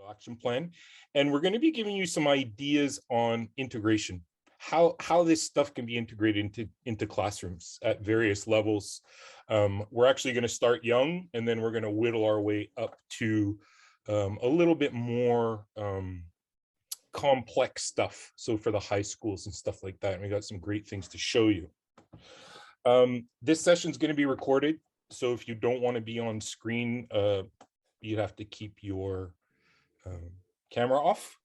action plan, and we're going to be giving you some ideas on integration, how this stuff can be integrated into classrooms at various levels. We're actually going to start young, and then we're going to whittle our way up to a little bit more complex stuff. So for the high schools and stuff like that, and we got some great things to show you. This session is going to be recorded, so if you don't want to be on screen, you have to keep your camera off.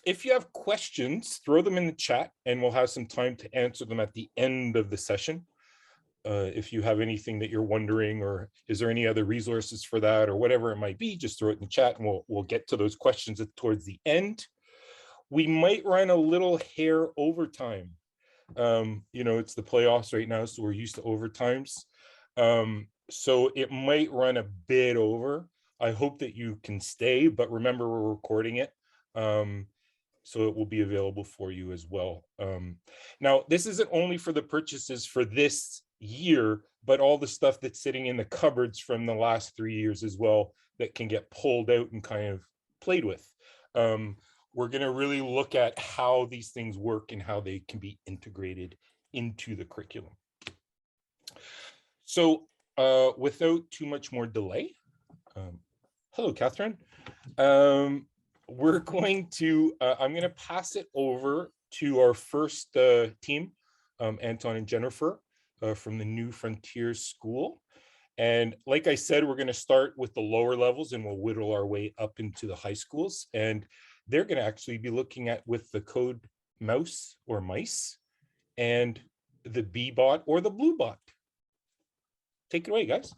If you have questions, throw them in the chat and we'll have some time to answer them at the end of the session. If you have anything that you're wondering, or is there any other resources for that, or whatever it might be, just throw it in the chat and we'll get to those questions towards the end. We might run a little hair overtime. You know, it's the playoffs right now, so we're used to overtimes. So it might run a bit over. I hope that you can stay, but remember, we're recording it. So it will be available for you as well. Now, this isn't only for the purchases for this year, but all the stuff that's sitting in the cupboards from the last 3 years as well that can get pulled out and kind of played with. We're going to really look at how these things work and how they can be integrated into the curriculum. So without too much more delay, hello, Catherine. We're going to, I'm going to pass it over to our first team, Anton and Jennifer from the New Frontier School. And like I said, we're going to start with the lower levels and we'll whittle our way up into the high schools. And they're going to actually be looking at with the code mouse or mice and the Beebot or the Blue Bot. Take it away, guys.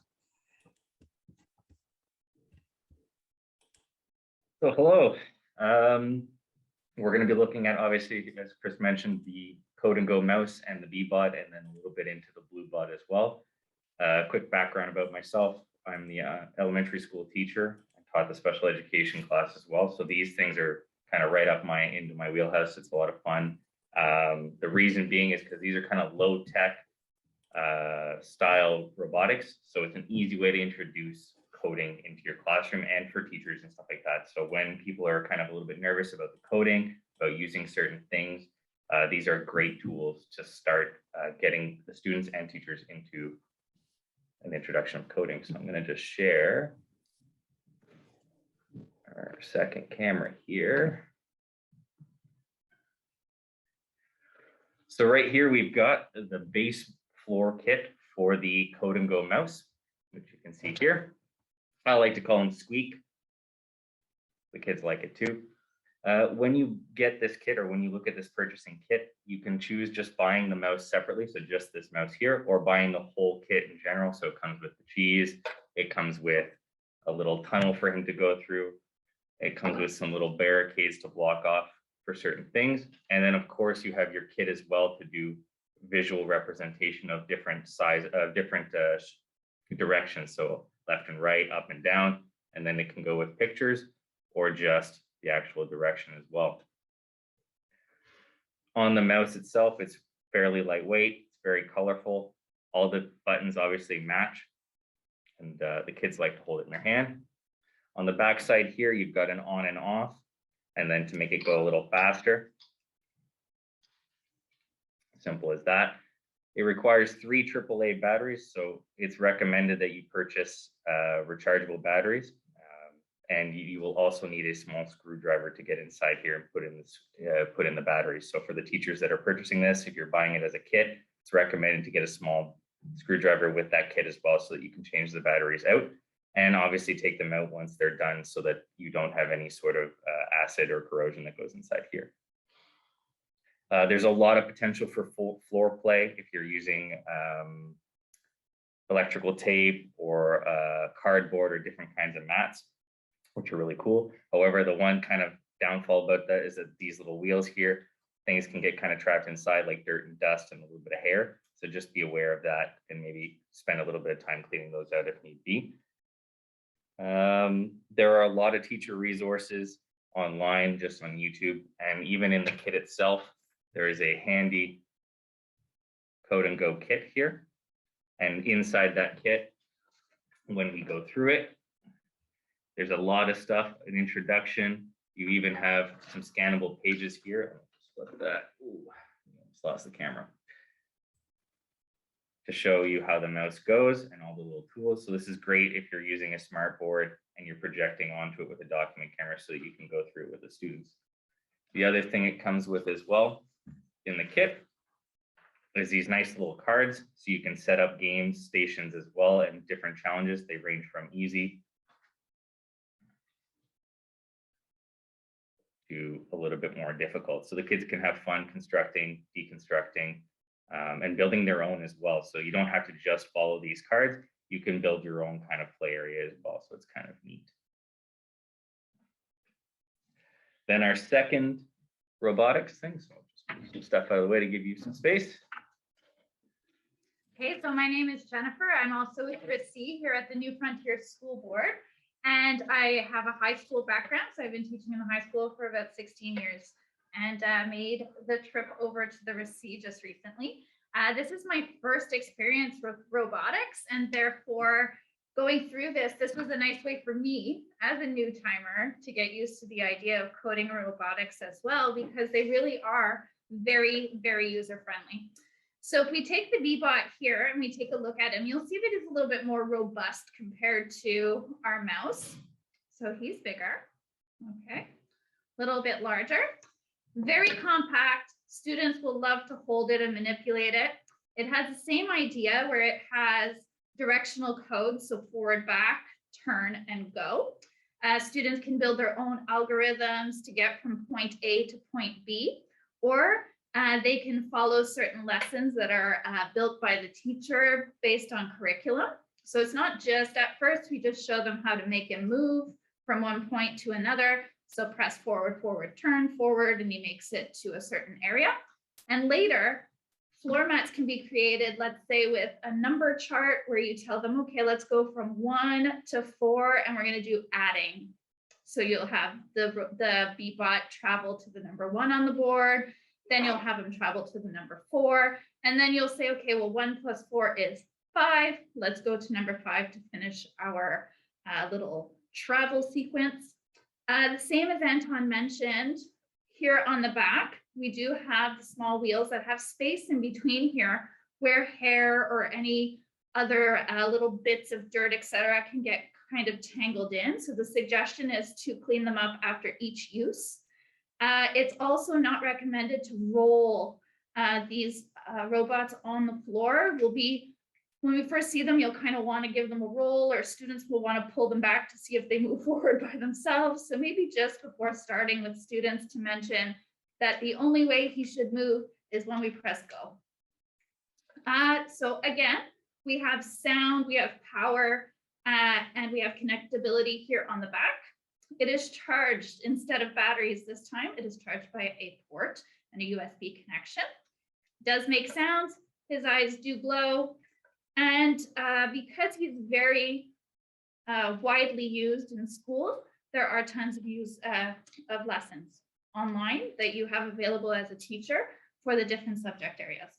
So hello. We're going to be looking at, obviously, as Chris mentioned, the Code and Go mouse and the Beebot, and then a little bit into the Blue Bot as well. Quick background about myself. I'm the elementary school teacher. I taught the special education class as well. So these things are kind of right up into my wheelhouse. It's a lot of fun. The reason being is because these are kind of low tech style robotics. So it's an easy way to introduce coding into your classroom and for teachers and stuff like that. So when people are kind of a little bit nervous about the coding, about using certain things, these are great tools to start getting the students and teachers into an introduction of coding. So I'm going to just share our second camera here. So right here, we've got the base floor kit for the Code and Go mouse, which you can see here. I like to call him Squeak. The kids like it too. When you get this kit, or when you look at this purchasing kit, you can choose just buying the mouse separately, so just this mouse here, or buying the whole kit in general. So it comes with the cheese, it comes with a little tunnel for him to go through, it comes with some little barricades to block off for certain things, and then of course you have your kit as well to do visual representation of different size of different directions, so left and right, up and down, and then it can go with pictures or just the actual direction as well. On the mouse itself, it's fairly lightweight, it's very colorful. All the buttons obviously match, and the kids like to hold it in their hand. On the back side here, you've got an on and off, and then to make it go a little faster. Simple as that. It requires 3 AAA batteries, so it's recommended that you purchase rechargeable batteries. And you will also need a small screwdriver to get inside here and put in the batteries. So for the teachers that are purchasing this, if you're buying it as a kit, it's recommended to get a small screwdriver with that kit as well, so that you can change the batteries out and obviously take them out once they're done, so that you don't have any sort of acid or corrosion that goes inside here. There's a lot of potential for full floor play if you're using electrical tape or cardboard or different kinds of mats, which are really cool. However, the one kind of downfall about that is that these little wheels here, things can get kind of trapped inside, like dirt and dust and a little bit of hair. So just be aware of that and maybe spend a little bit of time cleaning those out if need be. There are a lot of teacher resources online, just on YouTube, and even in the kit itself, there is a handy Code and Go kit here. And inside that kit, when we go through it, There's a lot of stuff, an introduction. You even have some scannable pages here. Just let that, ooh, just lost the camera. To show you how the mouse goes and all the little tools. So this is great if you're using a smart board and you're projecting onto it with a document camera so that you can go through it with the students. The other thing it comes with as well in the kit is these nice little cards. So you can set up game stations as well and different challenges. They range from easy to a little bit more difficult. So the kids can have fun constructing, deconstructing, and building their own as well. So you don't have to just follow these cards. You can build your own kind of play area as well. So it's kind of neat. Then our second robotics thing. So I'll just move some stuff out of the way to give you some space. Okay, so my name is Jennifer. I'm also with RÉCIT here at the New Frontier School Board. And I have a high school background. So I've been teaching in the high school for about 16 years and made the trip over to the RÉCIT just recently. This is my first experience with robotics, and therefore going through this was a nice way for me as a new timer to get used to the idea of coding robotics as well, because they really are very, very user-friendly. So if we take the Beebot here and we take a look at him, you'll see that it's a little bit more robust compared to our mouse. So he's bigger, okay, a little bit larger, very compact. Students will love to hold it and manipulate it. It has the same idea where it has directional codes, so forward, back, turn, and go. Students can build their own algorithms to get from point A to point B, or they can follow certain lessons that are built by the teacher based on curriculum. So it's not just at first, we just show them how to make him move from one point to another. So press forward, forward, turn forward, and he makes it to a certain area. And later, floor mats can be created, let's say with a number chart where you tell them, okay, let's go from 1 to 4, and we're going to do adding. So you'll have the Beebot travel to the number 1 on the board. Then you'll have them travel to the number 4. And then you'll say, okay, well, 1 plus 4 is 5. Let's go to number 5 to finish our little travel sequence. The same as Anton mentioned, here on the back, we do have the small wheels that have space in between here where hair or any other little bits of dirt, etc., can get kind of tangled in. So the suggestion is to clean them up after each use. It's also not recommended to roll these robots on the floor. When we first see them, you'll kind of want to give them a roll, or students will want to pull them back to see if they move forward by themselves. So maybe just before starting with students to mention that the only way he should move is when we press go. So again, we have sound, we have power, and we have connectability here on the back. It is charged instead of batteries this time. It is charged by a port and a USB connection. It does make sounds. His eyes do glow. And because he's very widely used in school, there are tons of lessons online that you have available as a teacher for the different subject areas.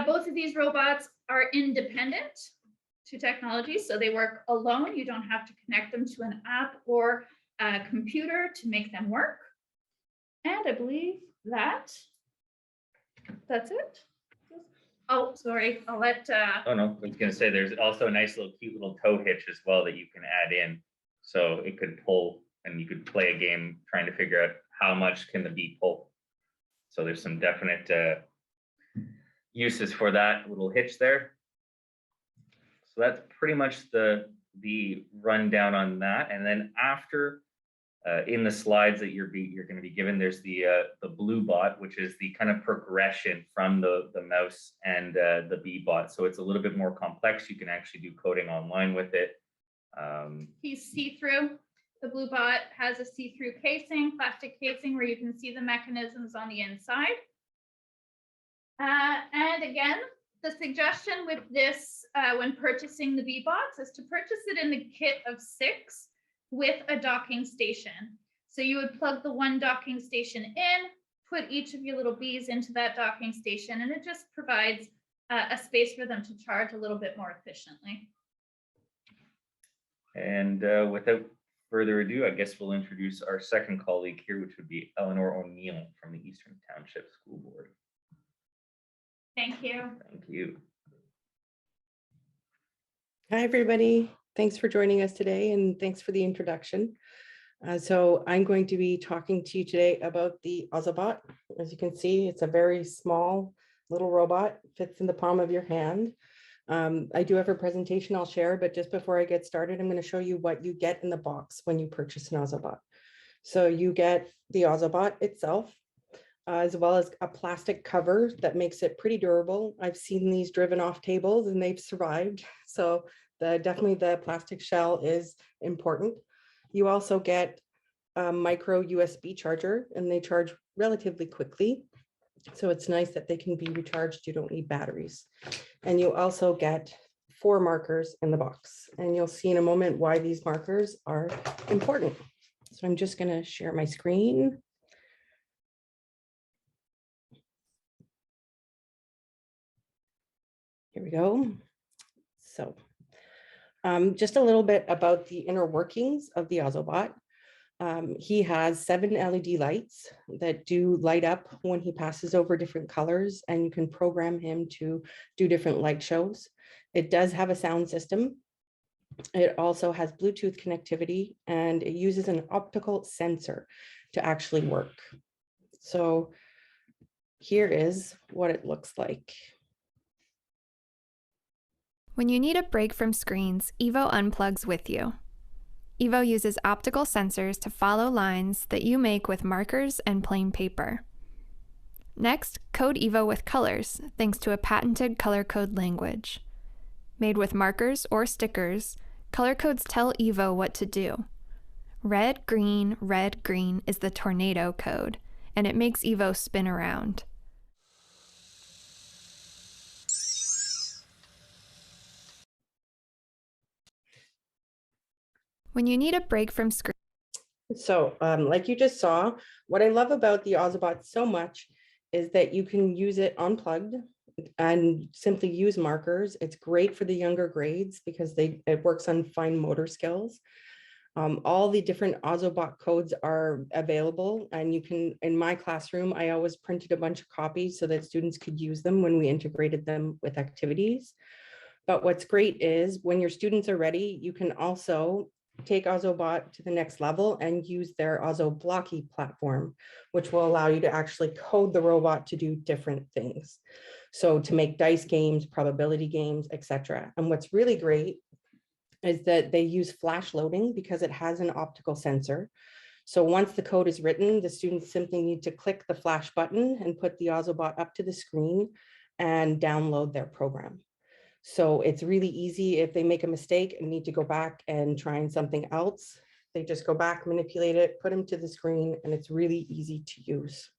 Both of these robots are independent to technology, so they work alone. You don't have to connect them to an app or a computer to make them work. And I believe that's it. Oh, sorry, I'll let... Oh, no, I was going to say there's also a nice little cute little tow hitch as well that you can add in. So it could pull and you could play a game trying to figure out how much can the bee pull. So there's some definite uses for that little hitch there. So that's pretty much the rundown on that. And then after, in the slides that you're going to be given, there's the blue bot, which is the kind of progression from the mouse and the Beebot. So it's a little bit more complex. You can actually do coding online with it. He's see-through. The blue bot has a see-through casing, plastic casing, where you can see the mechanisms on the inside. And again, the suggestion with this when purchasing the Beebots is to purchase it in the kit of 6 with a docking station. So you would plug the one docking station in, put each of your little bees into that docking station, and it just provides a space for them to charge a little bit more efficiently. And without further ado, I guess we'll introduce our second colleague here, which would be Eleanor O'Neill from the Eastern Township School Board. Thank you. Thank you. Hi, everybody. Thanks for joining us today, and thanks for the introduction. So I'm going to be talking to you today about the Ozobot. As you can see, it's a very small little robot, fits in the palm of your hand. I do have a presentation I'll share, but just before I get started, I'm going to show you what you get in the box when you purchase an Ozobot. So you get the Ozobot itself, as well as a plastic cover that makes it pretty durable. I've seen these driven off tables and they've survived. So definitely the plastic shell is important. You also get a micro USB charger, and they charge relatively quickly. So it's nice that they can be recharged. You don't need batteries. And you also get 4 markers in the box. And you'll see in a moment why these markers are important. So I'm just going to share my screen. Here we go. So just a little bit about the inner workings of the Ozobot. He has 7 LED lights that do light up when he passes over different colors, and you can program him to do different light shows. It does have a sound system. It also has Bluetooth connectivity, and it uses an optical sensor to actually work. So here is what it looks like. When you need a break from screens, Evo unplugs with you. Evo uses optical sensors to follow lines that you make with markers and plain paper. Next, code Evo with colors, thanks to a patented color code language. Made with markers or stickers, color codes tell Evo what to do. Red, green is the tornado code, and it makes Evo spin around. When you need a break from screen. So like you just saw, what I love about the Ozobot so much is that you can use it unplugged and simply use markers. It's great for the younger grades because it works on fine motor skills. All the different Ozobot codes are available, and you can, in my classroom, I always printed a bunch of copies so that students could use them when we integrated them with activities. But what's great is when your students are ready, you can also take Ozobot to the next level and use their Ozoblocky platform, which will allow you to actually code the robot to do different things. So to make dice games, probability games, etc. And what's really great is that they use flash loading because it has an optical sensor. So once the code is written, the students simply need to click the flash button and put the Ozobot up to the screen and download their program. So it's really easy. If they make a mistake and need to go back and try something else, they just go back, manipulate it, put them to the screen, and it's really easy to use.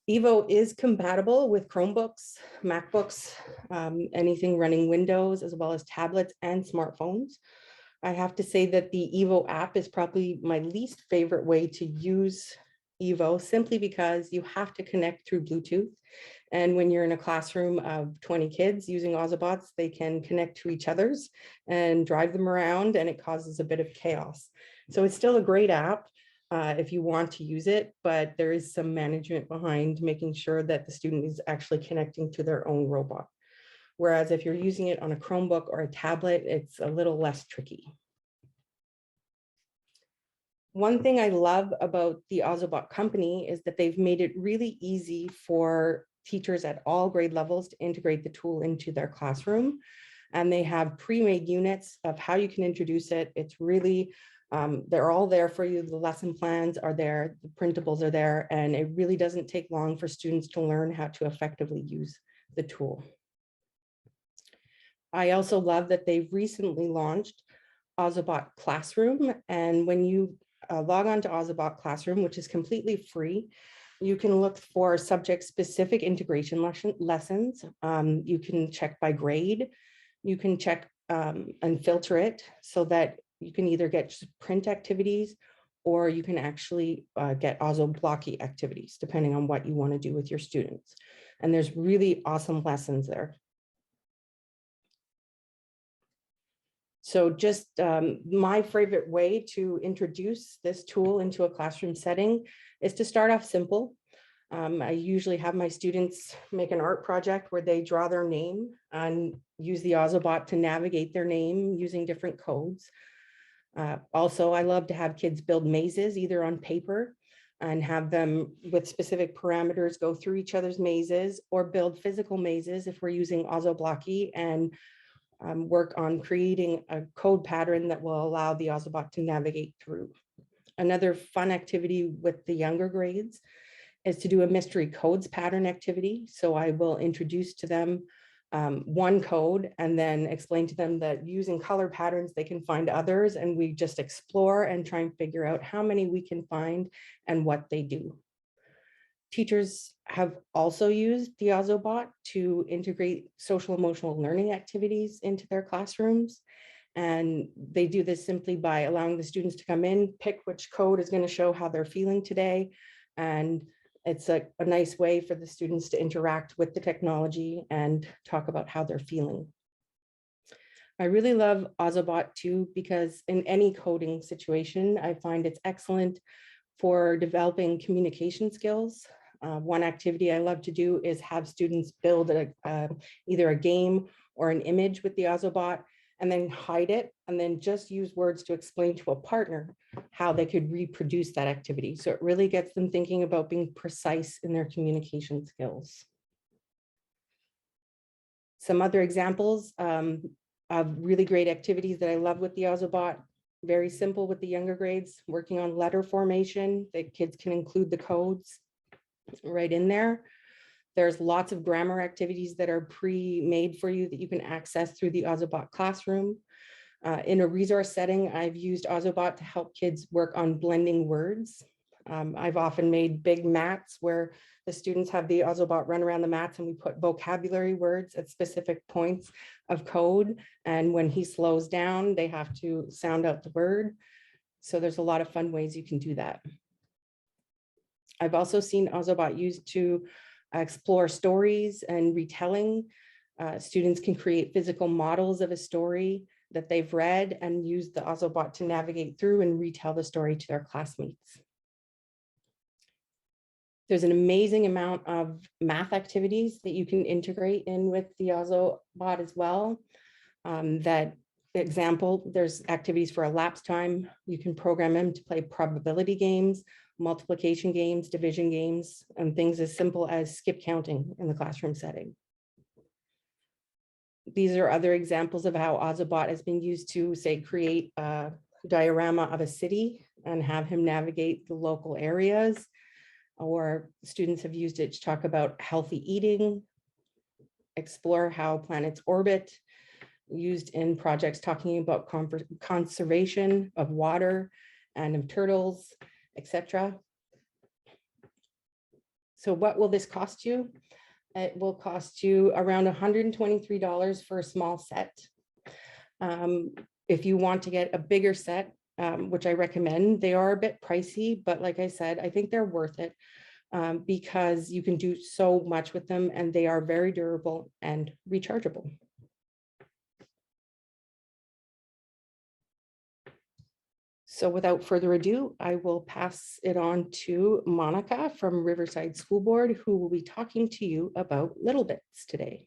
Evo is compatible with Chromebooks, MacBooks, anything running Windows, as well as tablets and smartphones. I have to say that the Evo app is probably my least favorite way to use Evo, simply because you have to connect through Bluetooth. And when you're in a classroom of 20 kids using Ozobots, they can connect to each other's and drive them around, and it causes a bit of chaos. So it's still a great app if you want to use it, but there is some management behind making sure that the student is actually connecting to their own robot. Whereas if you're using it on a Chromebook or a tablet, it's a little less tricky. One thing I love about the Ozobot company is that they've made it really easy for teachers at all grade levels to integrate the tool into their classroom. And they have pre-made units of how you can introduce it. It's really, they're all there for you. The lesson plans are there, the printables are there, and it really doesn't take long for students to learn how to effectively use the tool. I also love that they've recently launched Ozobot Classroom. And when you log on to Ozobot Classroom, which is completely free, you can look for subject-specific integration lessons. You can check by grade. You can check and filter it so that you can either get just print activities, or you can actually get Ozoblocky activities, depending on what you want to do with your students. And there's really awesome lessons there. So just my favorite way to introduce this tool into a classroom setting is to start off simple. I usually have my students make an art project where they draw their name and use the Ozobot to navigate their name using different codes. Also, I love to have kids build mazes either on paper and have them with specific parameters go through each other's mazes, or build physical mazes if we're using Ozoblocky, and work on creating a code pattern that will allow the Ozobot to navigate through. Another fun activity with the younger grades is to do a mystery codes pattern activity. So I will introduce to them one code and then explain to them that using color patterns, they can find others, and we just explore and try and figure out how many we can find and what they do. Teachers have also used the Ozobot to integrate social emotional learning activities into their classrooms. And they do this simply by allowing the students to come in, pick which code is going to show how they're feeling today. And it's a nice way for the students to interact with the technology and talk about how they're feeling. I really love Ozobot too, because in any coding situation, I find it's excellent for developing communication skills. One activity I love to do is have students build either a game or an image with the Ozobot, and then hide it, and then just use words to explain to a partner how they could reproduce that activity. So it really gets them thinking about being precise in their communication skills. Some other examples of really great activities that I love with the Ozobot, very simple with the younger grades, working on letter formation. The kids can include the codes right in there. There's lots of grammar activities that are pre-made for you that you can access through the Ozobot classroom. In a resource setting, I've used Ozobot to help kids work on blending words. I've often made big mats where the students have the Ozobot run around the mats, and we put vocabulary words at specific points of code. And when he slows down, they have to sound out the word. So there's a lot of fun ways you can do that. I've also seen Ozobot used to explore stories and retelling. Students can create physical models of a story that they've read and use the Ozobot to navigate through and retell the story to their classmates. There's an amazing amount of math activities that you can integrate in with the Ozobot as well. Example, there's activities for elapsed time. You can program them to play probability games, multiplication games, division games, and things as simple as skip counting in the classroom setting. These are other examples of how Ozobot has been used to, say, create a diorama of a city and have him navigate the local areas. Or students have used it to talk about healthy eating, explore how planets orbit, used in projects talking about conservation of water and of turtles, etc. So what will this cost you? It will cost you around $123 for a small set. If you want to get a bigger set, which I recommend, they are a bit pricey, but like I said, I think they're worth it because you can do so much with them, and they are very durable and rechargeable. So without further ado, I will pass it on to Monica from Riverside School Board, who will be talking to you about LittleBits today.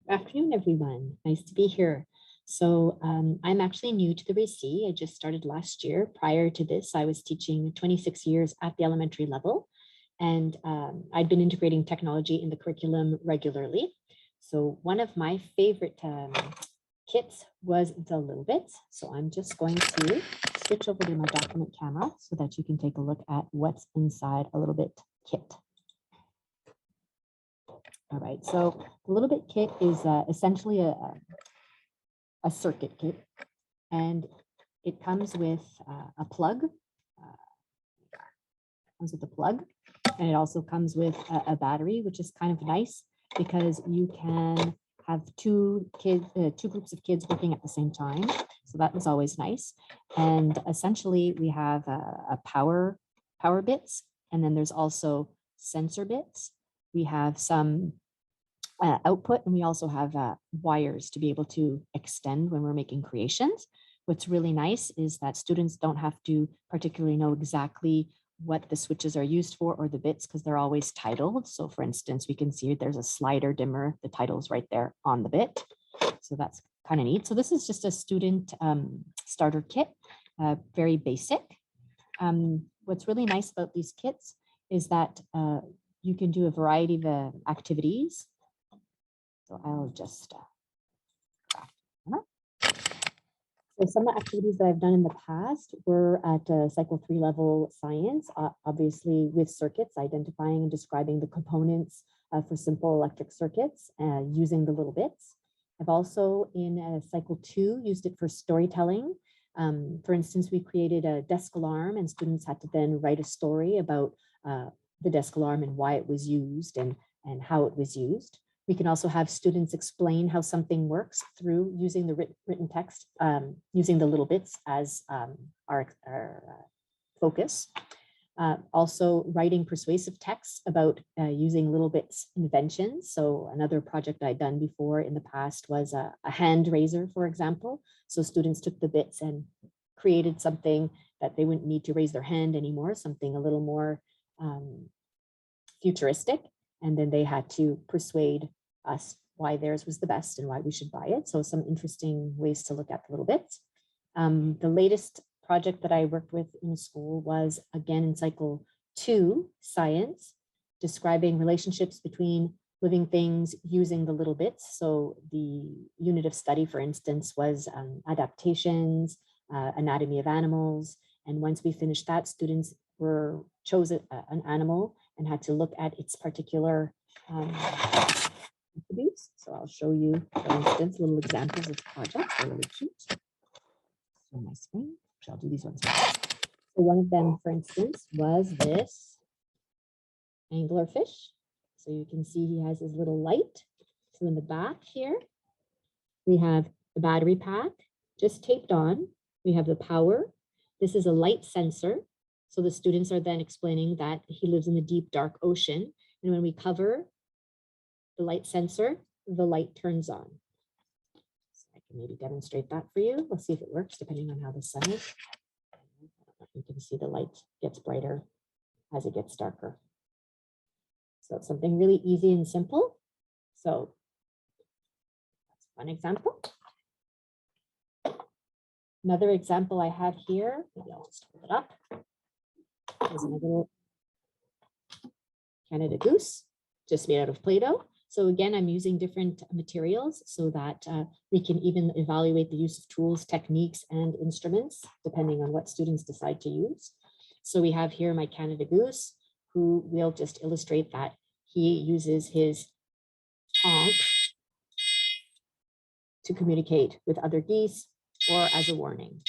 Good afternoon, everyone. Nice to be here. So I'm actually new to the RÉCIT. I just started last year. Prior to this, I was teaching 26 years at the elementary level, and I'd been integrating technology in the curriculum regularly. So one of my favorite kits was the LittleBits. So I'm just going to switch over to my document camera so that you can take a look at what's inside a LittleBit kit. All right, so the LittleBit kit is essentially a circuit kit, and it comes with a plug. Comes with a plug, and it also comes with a battery, which is kind of nice because you can have two groups of kids working at the same time. So that was always nice. And essentially we have a power bits, and then there's also sensor bits. We have some output, and we also have wires to be able to extend when we're making creations. What's really nice is that students don't have to particularly know exactly what the switches are used for or the bits, because they're always titled. So for instance, we can see there's a slider dimmer, the title's right there on the bit. So that's kind of neat. So this is just a student starter kit, very basic. What's really nice about these kits is that you can do a variety of activities. So I'll just so some of the activities that I've done in the past were at cycle 3 level science, obviously with circuits, identifying and describing the components for simple electric circuits using the LittleBits. I've also in cycle 2 used it for storytelling. For instance, we created a desk alarm and students had to then write a story about the desk alarm and why it was used and how it was used. We can also have students explain how something works through using the written text, using the LittleBits as our focus. Also writing persuasive texts about using LittleBits inventions. So another project I'd done before in the past was a hand raiser, for example. So students took the bits and created something that they wouldn't need to raise their hand anymore, something a little more futuristic. And then they had to persuade us why theirs was the best and why we should buy it. So some interesting ways to look at the LittleBits. The latest project that I worked with in school was again in cycle 2 science, describing relationships between living things using the LittleBits. So the unit of study, for instance, was adaptations, anatomy of animals. And once we finished that, students were chosen an animal and had to look at its particular attributes. So I'll show you, for instance, little examples of projects. They're really cute. On my screen, I'll do these ones. So one of them, for instance, was this anglerfish. So you can see he has his little light. So in the back here, we have the battery pack just taped on. We have the power. This is a light sensor. So the students are then explaining that he lives in the deep, dark ocean. And when we cover the light sensor, the light turns on. So I can maybe demonstrate that for you. We'll see if it works depending on how the sun is. You can see the light gets brighter as it gets darker. So it's something really easy and simple. So that's one example. Another example I have here, maybe I'll just hold it up. There's my little Canada goose, just made out of Play-Doh. So again, I'm using different materials so that we can even evaluate the use of tools, techniques, and instruments, depending on what students decide to use. So we have here my Canada goose, who will just illustrate that he uses his honk to communicate with other geese or as a warning.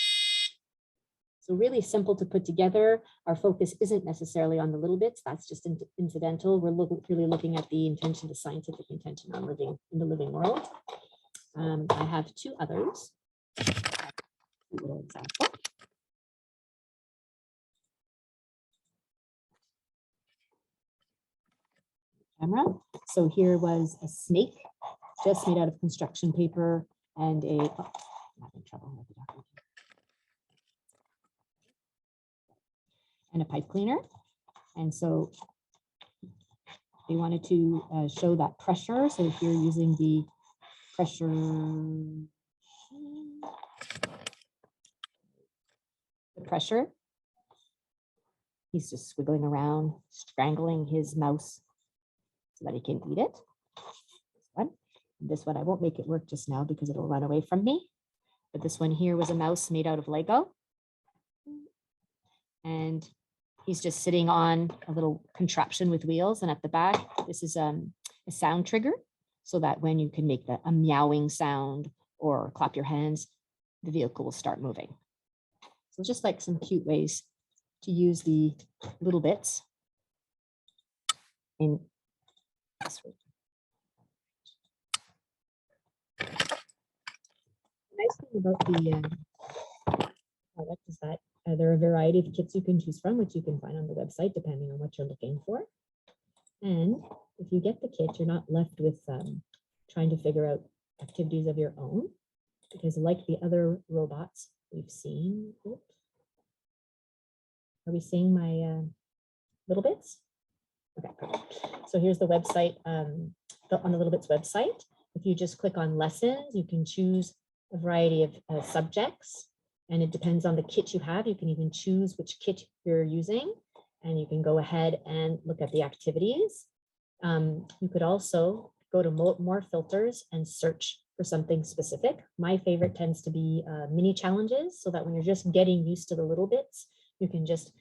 So really simple to put together. Our focus isn't necessarily on the LittleBits. That's just incidental. We're really looking at the intention, the scientific intention on living in the living world. I have two others. Little example. Camera. So here was a snake just made out of construction paper and a, oh, I'm having trouble with the document. And a pipe cleaner. And so they wanted to show that pressure. So if you're using the pressure, he's just swiggling around, strangling his mouse so that he can eat it. This one, I won't make it work just now because it'll run away from me. But this one here was a mouse made out of Lego. And he's just sitting on a little contraption with wheels. And at the back, this is a sound trigger so that when you can make a meowing sound or clap your hands, the vehicle will start moving. So just like some cute ways to use the LittleBits in this way. The nice thing about the product is that there are a variety of kits you can choose from, which you can find on the website, depending on what you're looking for. And if you get the kit, you're not left with trying to figure out activities of your own, because like the other robots we've seen, are we seeing my LittleBits? Okay, perfect. So here's the website, on the LittleBits website. If you just click on lessons, you can choose a variety of subjects, and it depends on the kit you have. You can even choose which kit you're using, and you can go ahead and look at the activities. You could also go to more filters and search for something specific. My favorite tends to be mini challenges, so that when you're just getting used to the LittleBits, you can just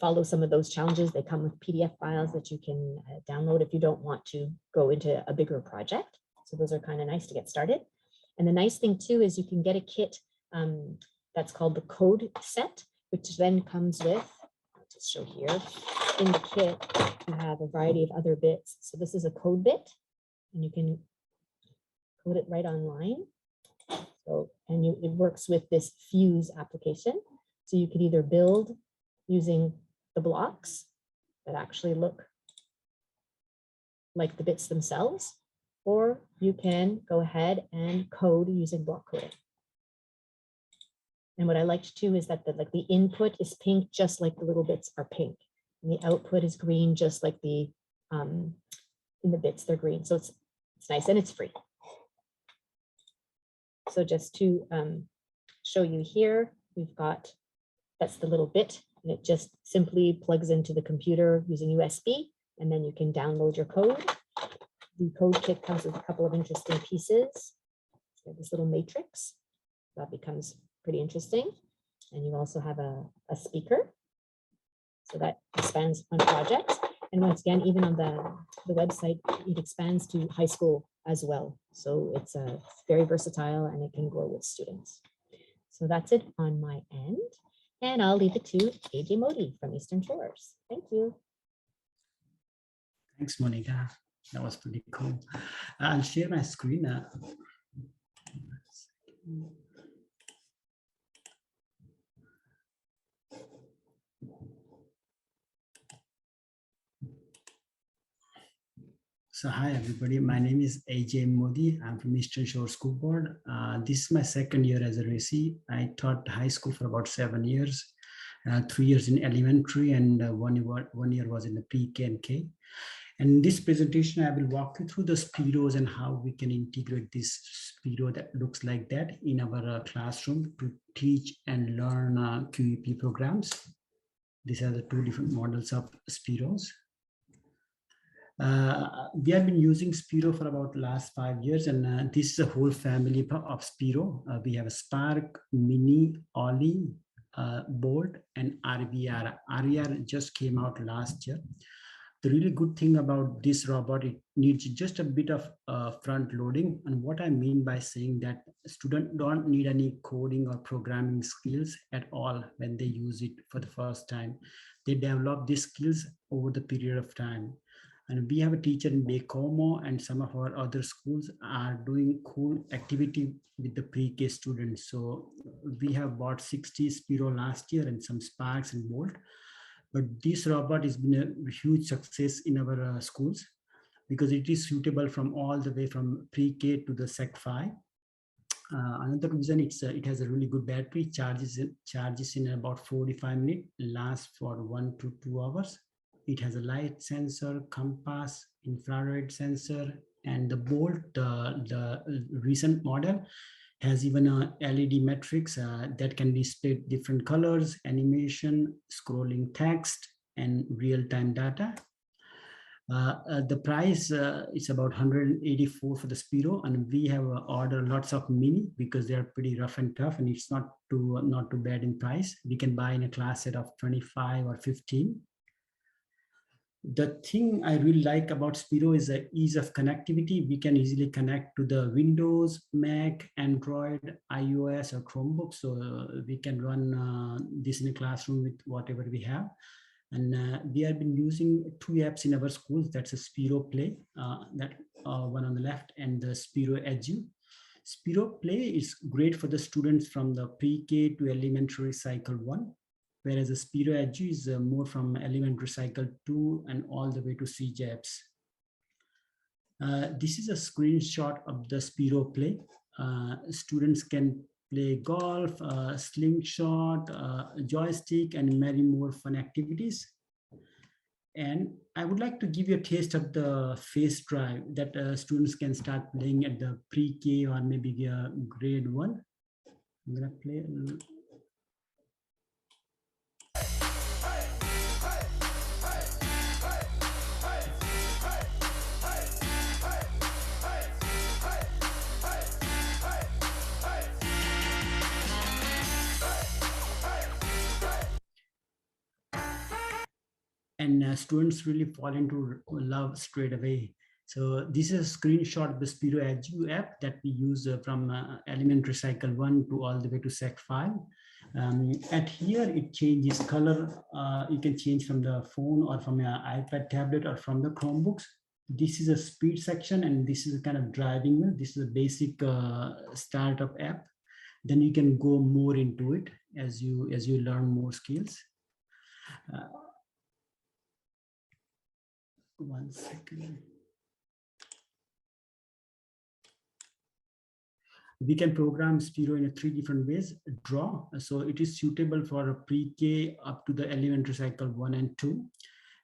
follow some of those challenges. They come with PDF files that you can download if you don't want to go into a bigger project. So those are kind of nice to get started. And the nice thing too is you can get a kit that's called the code set, which then comes with, I'll just show here, in the kit, you have a variety of other bits. So this is a code bit, and you can code it right online. So, and it works with this Fuse application. So you could either build using the blocks that actually look like the bits themselves, or you can go ahead and code using block coding. And what I liked too is that the input is pink, just like the LittleBits are pink, and the output is green, just like the in the bits they're green. So it's nice and it's free. So just to show you here, we've got, that's the little bit, and it just simply plugs into the computer using USB, and then you can download your code. The code kit comes with a couple of interesting pieces. So this little matrix, that becomes pretty interesting. And you also have a speaker, so that expands on projects. And once again, even on the website, it expands to high school as well. So it's very versatile, and it can grow with students. So that's it on my end. And I'll leave it to AJ Modi from Eastern Shores. Thank you. Thanks, Monica. That was pretty cool. I'll share my screen. So hi, everybody. My name is AJ Modi. I'm from Eastern Shore School Board. This is my second year as a RÉCIT. I taught high school for about 7 years, 3 years in elementary, and 1 year was in the pre-K and K. And in this presentation, I will walk you through the Spheros and how we can integrate this Sphero that looks like that in our classroom to teach and learn QEP programs. These are the two different models of Spheros. We have been using Sphero for about last 5 years, and this is a whole family of Sphero. We have a Spark, Mini, Ollie, Bolt, and RVR. RVR just came out last year. The really good thing about this robot, it needs just a bit of front loading. And what I mean by saying that students don't need any coding or programming skills at all when they use it for the first time. They develop these skills over the period of time. And we have a teacher in Baie-Comeau, and some of our other schools are doing cool activity with the pre-K students. So we have bought 60 Sphero last year and some Sparks and Bolt. But this robot has been a huge success in our schools because it is suitable from all the way from pre-K to the Sec 5. Another reason, it has a really good battery, charges in about 45 minutes, lasts for 1 to 2 hours. It has a light sensor, compass, infrared sensor, and the Bolt, the recent model, has even a LED matrix that can display different colors, animation, scrolling text, and real-time data. The price is about $184 for the Sphero, and we have ordered lots of mini because they are pretty rough and tough, and it's not too bad in price. We can buy in a class set of 25 or 15. The thing I really like about Sphero is the ease of connectivity. We can easily connect to the Windows, Mac, Android, iOS, or Chromebook. So we can run this in a classroom with whatever we have. And we have been using 2 apps in our schools. That's a Sphero Play, that one on the left, and the Sphero Edu. Sphero Play is great for the students from the pre-K to elementary cycle 1. whereas the Sphero Artie is more from elementary cycle 2 and all the way to CJEPs. This is a screenshot of the Sphero play. Students can play golf, slingshot, joystick, and many more fun activities. And I would like to give you a taste of the face drive that students can start playing at the pre-K or maybe grade 1. I'm gonna play a little. And students really fall into love straight away. So this is a screenshot of the Sphero Artie app that we use from elementary cycle 1 to all the way to Sec 5. At here, it changes color. You can change from the phone or from your iPad tablet or from the Chromebooks. This is a speed section, and this is a kind of driving wheel. This is a basic startup app. Then you can go more into it as you learn more skills. One second. We can program Sphero in 3 different ways. Draw, so it is suitable for a pre-K up to the elementary cycle 1 and 2.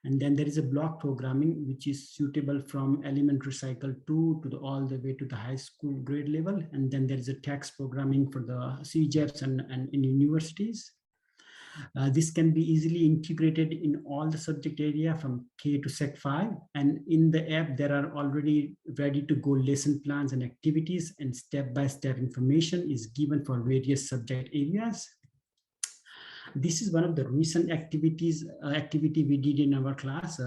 And then there is a block programming, which is suitable from elementary cycle 2 to all the way to the high school grade level. And then there is a text programming for the CJEPs and in universities. This can be easily integrated in all the subject area from K to Sec 5. And in the app, there are already ready to go lesson plans and activities, and step-by-step information is given for various subject areas. This is one of the recent activity we did in our class.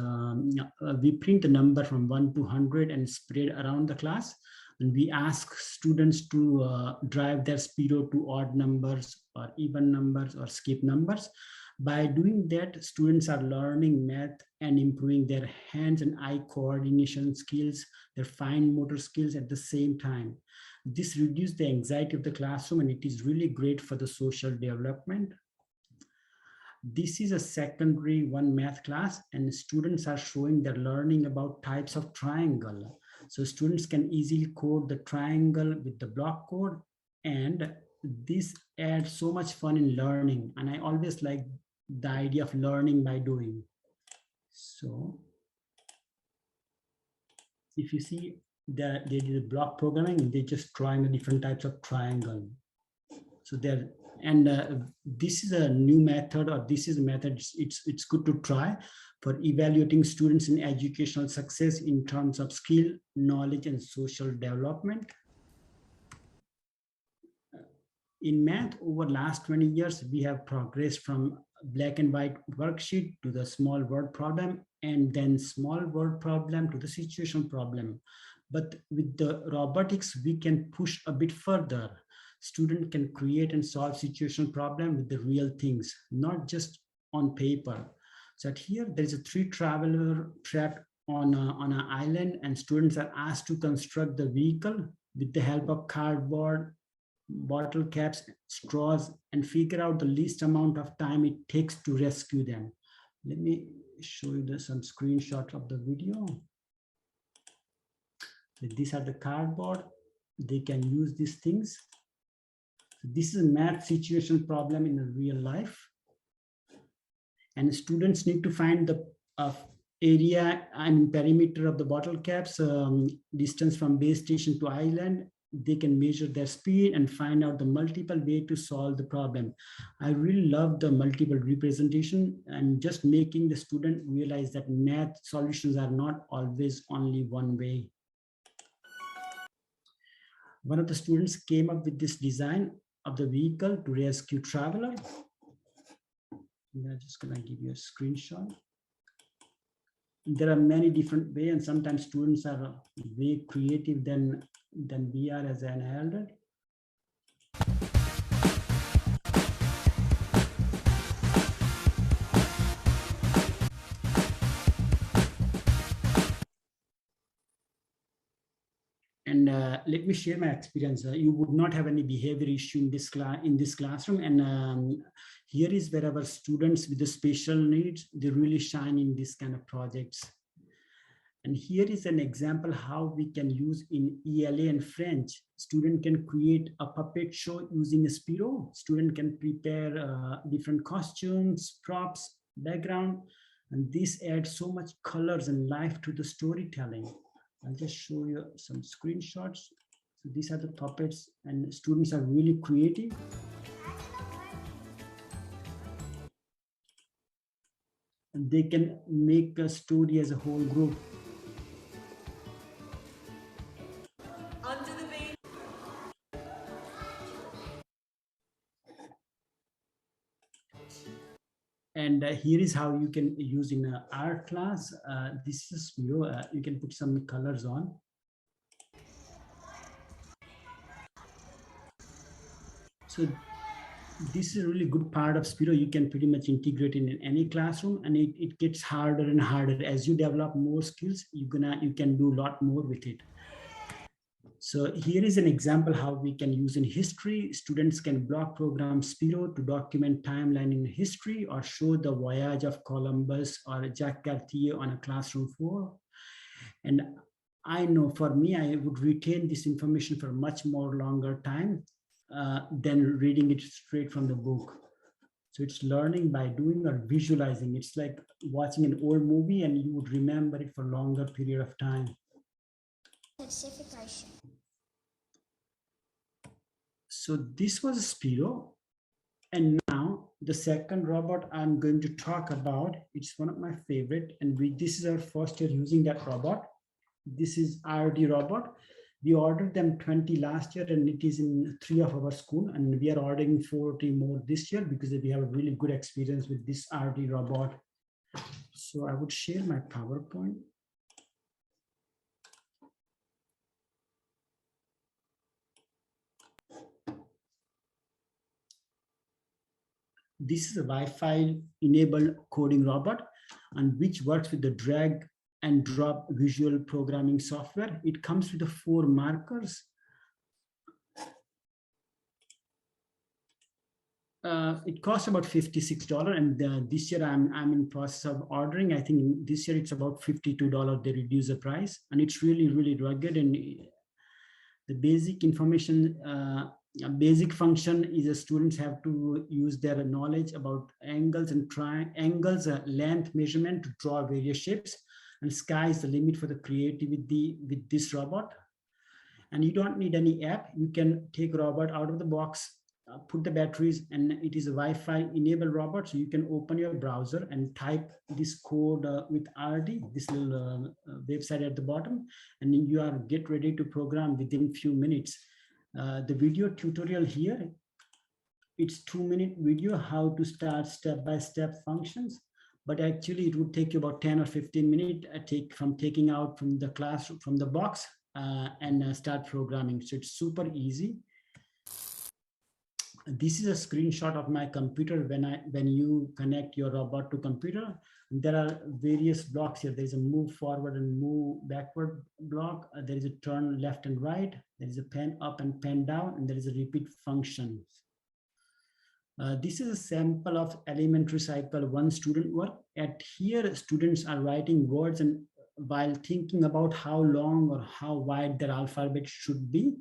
We print the number from 1 to 100 and spread around the class. And we ask students to drive their Sphero to odd numbers or even numbers or skip numbers. By doing that, students are learning math and improving their hands and eye coordination skills, their fine motor skills at the same time. This reduces the anxiety of the classroom, and it is really great for the social development. This is a secondary 1 math class, and students are showing their learning about types of triangle. So students can easily code the triangle with the block code, and this adds so much fun in learning. And I always like the idea of learning by doing. So if you see that they did a block programming, they just drawing the different types of triangle. So there, and this is a new method, or this is a method it's good to try for evaluating students in educational success in terms of skill, knowledge, and social development. In math, over the last 20 years, we have progressed from black and white worksheet to the small word problem, and then small word problem to the situation problem. But with the robotics, we can push a bit further. Students can create and solve situation problem with the real things, not just on paper. So here, there is a 3 traveler trapped on an island, and students are asked to construct the vehicle with the help of cardboard, bottle caps, straws, and figure out the least amount of time it takes to rescue them. Let me show you some screenshots of the video. These are the cardboard. They can use these things. This is a math situation problem in a real life. And students need to find the area and perimeter of the bottle caps, distance from base station to island. They can measure their speed and find out the multiple way to solve the problem. I really love the multiple representation and just making the student realize that math solutions are not always only one way. One of the students came up with this design of the vehicle to rescue traveler. I'm just gonna give you a screenshot. There are many different ways, and sometimes students are way creative than we are as an elder. And let me share my experience. You would not have any behavior issue in this classroom. And here is where our students with the special needs, they really shine in this kind of projects. And here is an example how we can use in ELA and French. Student can create a puppet show using a Sphero. Student can prepare different costumes, props, background, and this adds so much colors and life to the storytelling. I'll just show you some screenshots. So these are the puppets, and students are really creative. And they can make a story as a whole group. And here is how you can use in an art class. This is Sphero. You can put some colors on. So this is a really good part of Sphero. You can pretty much integrate it in any classroom, and it gets harder and harder. As you develop more skills, you can do a lot more with it. So here is an example how we can use in history. Students can block program Sphero to document timeline in history or show the voyage of Columbus or Jacques Cartier on a classroom floor. And I know for me, I would retain this information for much more longer time than reading it straight from the book. So it's learning by doing or visualizing. It's like watching an old movie and you would remember it for a longer period of time. So this was Sphero, and now the second robot I'm going to talk about, it's one of my favorite, and this is our first year using that robot. This is RD robot. We ordered them 20 last year, and it is in 3 of our school, and we are ordering 40 more this year because we have a really good experience with this RD robot. So I would share my PowerPoint. This is a Wi-Fi enabled coding robot, and which works with the drag and drop visual programming software. It comes with the 4 markers. It costs about $56, and this year I'm in process of ordering. I think this year it's about $52. They reduce the price, and it's really, really rugged. And the basic information, a basic function is the students have to use their knowledge about angles and triangles, length measurement to draw various shapes, and sky is the limit for the creativity with this robot. And you don't need any app. You can take robot out of the box, put the batteries, and it is a Wi-Fi enabled robot. So you can open your browser and type this code with RD, this little website at the bottom, and you are get ready to program within few minutes. The video tutorial here, it's 2-minute video how to start step-by-step functions, but actually it would take you about 10 or 15 minutes from taking out from the classroom, from the box, and start programming. So it's super easy. This is a screenshot of my computer when you connect your robot to computer. There are various blocks here. There's a move forward and move backward block. There is a turn left and right. There is a pen up and pen down, and there is a repeat function. This is a sample of elementary cycle 1 student work. At here, students are writing words and while thinking about how long or how wide their alphabet should be.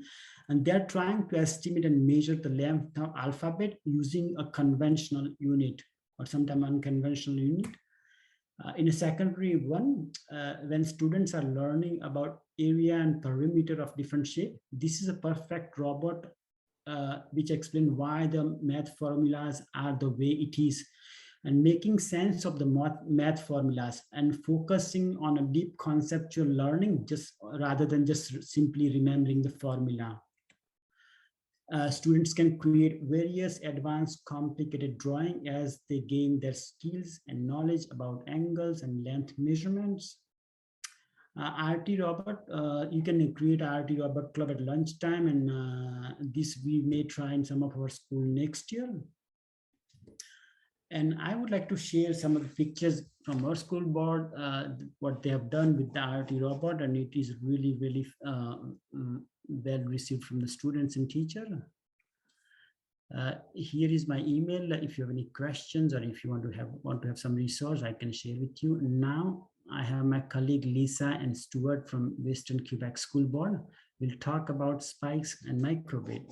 And they're trying to estimate and measure the length of alphabet using a conventional unit or sometimes unconventional unit. In a secondary one, when students are learning about area and perimeter of different shape, this is a perfect robot which explains why the math formulas are the way it is, and making sense of the math formulas and focusing on a deep conceptual learning just rather than just simply remembering the formula. Students can create various advanced complicated drawing as they gain their skills and knowledge about angles and length measurements. RT robot, you can create a RT robot club at lunchtime, and this we may try in some of our school next year. And I would like to share some of the pictures from our school board, what they have done with the IoT robot, and it is really, really well received from the students and teacher. Here is my email. If you have any questions or if you want to have some resource, I can share with you. Now I have my colleague Lisa and Stuart from Western Quebec School Board. We'll talk about spikes and microbit.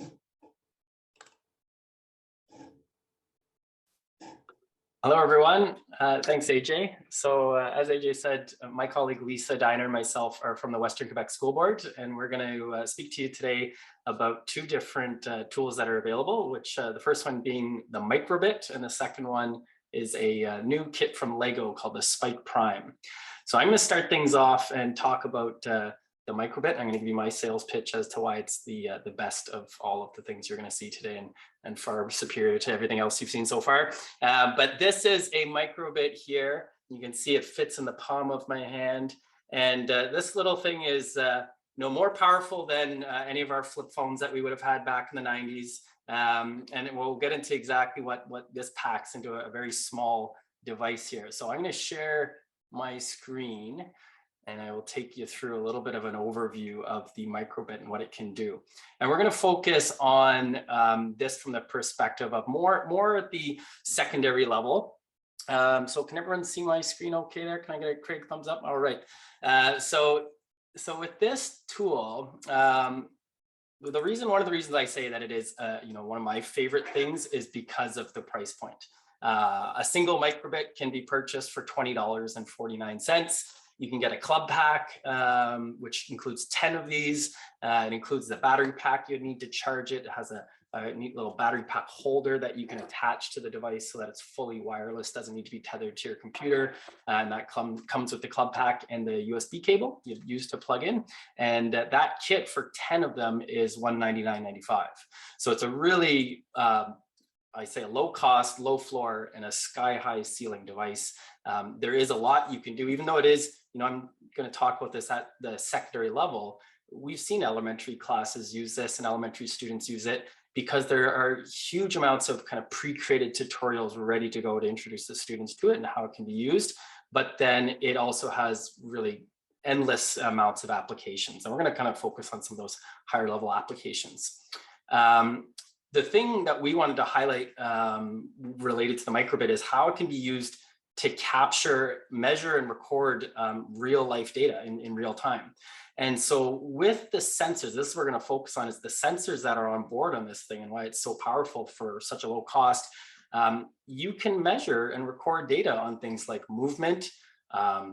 Hello, everyone. Thanks, AJ. So as AJ said, my colleague Lisa Diner and myself are from the Western Quebec School Board, and we're going to speak to you today about two different tools that are available, which the first one being the microbit, and the second one is a new kit from Lego called the Spike Prime. So I'm going to start things off and talk about the microbit. I'm going to give you my sales pitch as to why it's the best of all of the things you're going to see today, and far superior to everything else you've seen so far. But this is a microbit here. You can see it fits in the palm of my hand. And this little thing is no more powerful than any of our flip phones that we would have had back in the 90s. And we'll get into exactly what this packs into a very small device here. So I'm going to share my screen, and I will take you through a little bit of an overview of the microbit and what it can do. And we're going to focus on this from the perspective of more at the secondary level. So can everyone see my screen okay there? Can I get a quick thumbs up? All right. So with this tool, one of the reasons I say that it is one of my favorite things is because of the price point. A single microbit can be purchased for $20.49. You can get a club pack, which includes 10 of these. It includes the battery pack you'd need to charge it. It has a neat little battery pack holder that you can attach to the device so that it's fully wireless, doesn't need to be tethered to your computer. And that comes with the club pack and the USB cable you'd use to plug in. And that kit for 10 of them is $199.95. So it's a really, I say a low cost, low floor, and a sky high ceiling device. There is a lot you can do, even though it is, I'm going to talk about this at the secondary level. We've seen elementary classes use this and elementary students use it because there are huge amounts of kind of pre-created tutorials ready to go to introduce the students to it and how it can be used. But then it also has really endless amounts of applications. And we're going to kind of focus on some of those higher level applications. The thing that we wanted to highlight related to the microbit is how it can be used to capture, measure, and record real life data in real time. And so with the sensors, this is what we're going to focus on, is the sensors that are on board on this thing and why it's so powerful for such a low cost. You can measure and record data on things like movement,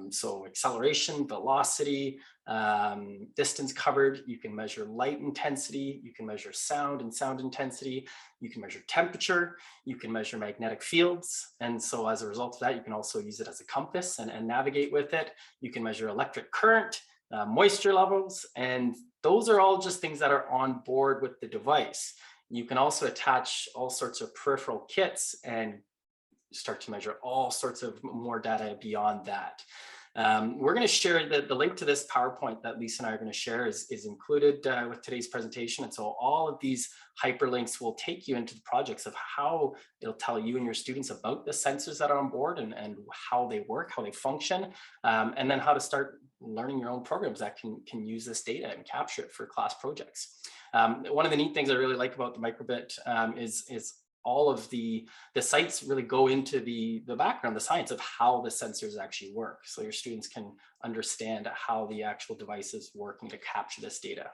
so acceleration, velocity, distance covered. You can measure light intensity, you can measure sound and sound intensity, you can measure temperature, you can measure magnetic fields. And so as a result of that, you can also use it as a compass and navigate with it. You can measure electric current, moisture levels, and those are all just things that are on board with the device. You can also attach all sorts of peripheral kits and start to measure all sorts of more data beyond that. We're going to share the link to this PowerPoint that Lisa and I are going to share is included with today's presentation. And so all of these hyperlinks will take you into the projects of how it'll tell you and your students about the sensors that are on board and how they work, how they function, and then how to start learning your own programs that can use this data and capture it for class projects. One of the neat things I really like about the microbit is all of the sites really go into the background, the science of how the sensors actually work. So your students can understand how the actual device is working to capture this data.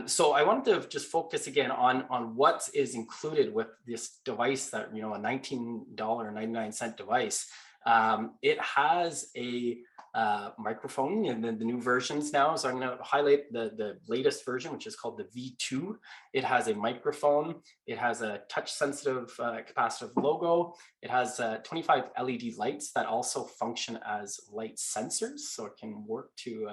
So I wanted to just focus again on what is included with this device that, a $19.99 device. It has a microphone and then the new versions now. So I'm going to highlight the latest version, which is called the V2. It has a microphone. It has a touch sensitive capacitive logo. It has 25 LED lights that also function as light sensors. So it can work to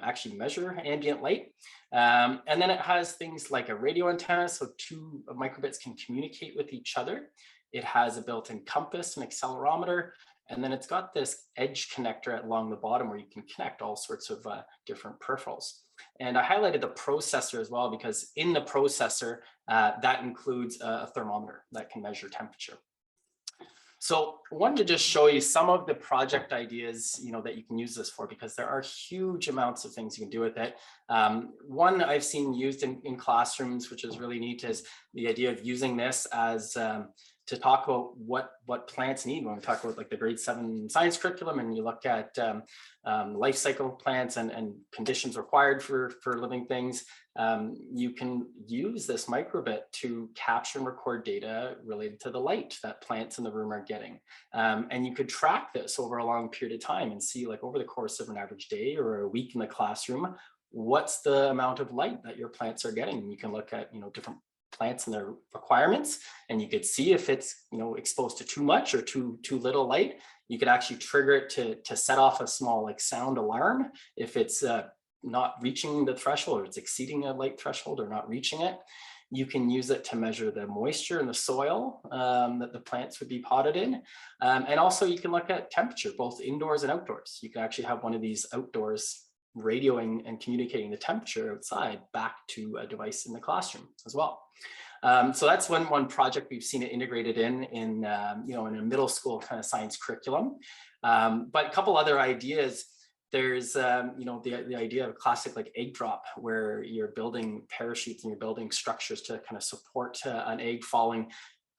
actually measure ambient light. And then it has things like a radio antenna. So two microbits can communicate with each other. It has a built-in compass and accelerometer. And then it's got this edge connector along the bottom where you can connect all sorts of different peripherals. And I highlighted the processor as well, because in the processor, that includes a thermometer that can measure temperature. So I wanted to just show you some of the project ideas, that you can use this for, because there are huge amounts of things you can do with it. One I've seen used in classrooms, which is really neat, is the idea of using this as to talk about what plants need. When we talk about like the grade 7 science curriculum, and you look at life cycle plants and conditions required for living things, you can use this microbit to capture and record data related to the light that plants in the room are getting. And you could track this over a long period of time and see, like, over the course of an average day or a week in the classroom, what's the amount of light that your plants are getting. And you can look at, different plants and their requirements, and you could see if it's, exposed to too much or too little light. You could actually trigger it to set off a small like sound alarm if it's not reaching the threshold, or it's exceeding a light threshold or not reaching it. You can use it to measure the moisture in the soil that the plants would be potted in. And also you can look at temperature, both indoors and outdoors. You can actually have one of these outdoors radioing and communicating the temperature outside back to a device in the classroom as well. So that's one project we've seen it integrated in a middle school kind of science curriculum. But a couple other ideas. There's, the idea of classic like egg drop, where you're building parachutes and you're building structures to kind of support an egg falling.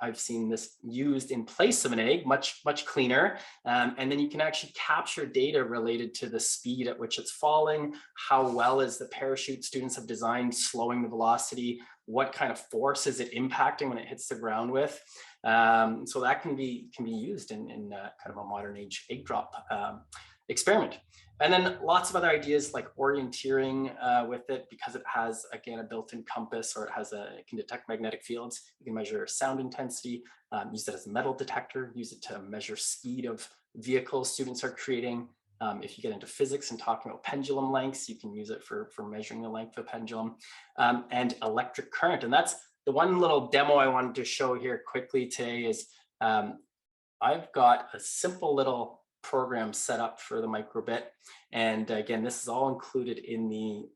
I've seen this used in place of an egg, much cleaner. And then you can actually capture data related to the speed at which it's falling, how well is the parachute students have designed slowing the velocity, what kind of force is it impacting when it hits the ground with. So that can be used in kind of a modern age egg drop experiment. And then lots of other ideas like orienteering with it, because it has, again, a built-in compass, or it can detect magnetic fields. You can measure sound intensity, use it as a metal detector, use it to measure speed of vehicles students are creating. If you get into physics and talking about pendulum lengths, you can use it for measuring the length of a pendulum, and electric current. And that's the one little demo I wanted to show here quickly today is I've got a simple little program set up for the microbit. And again, this is all included in the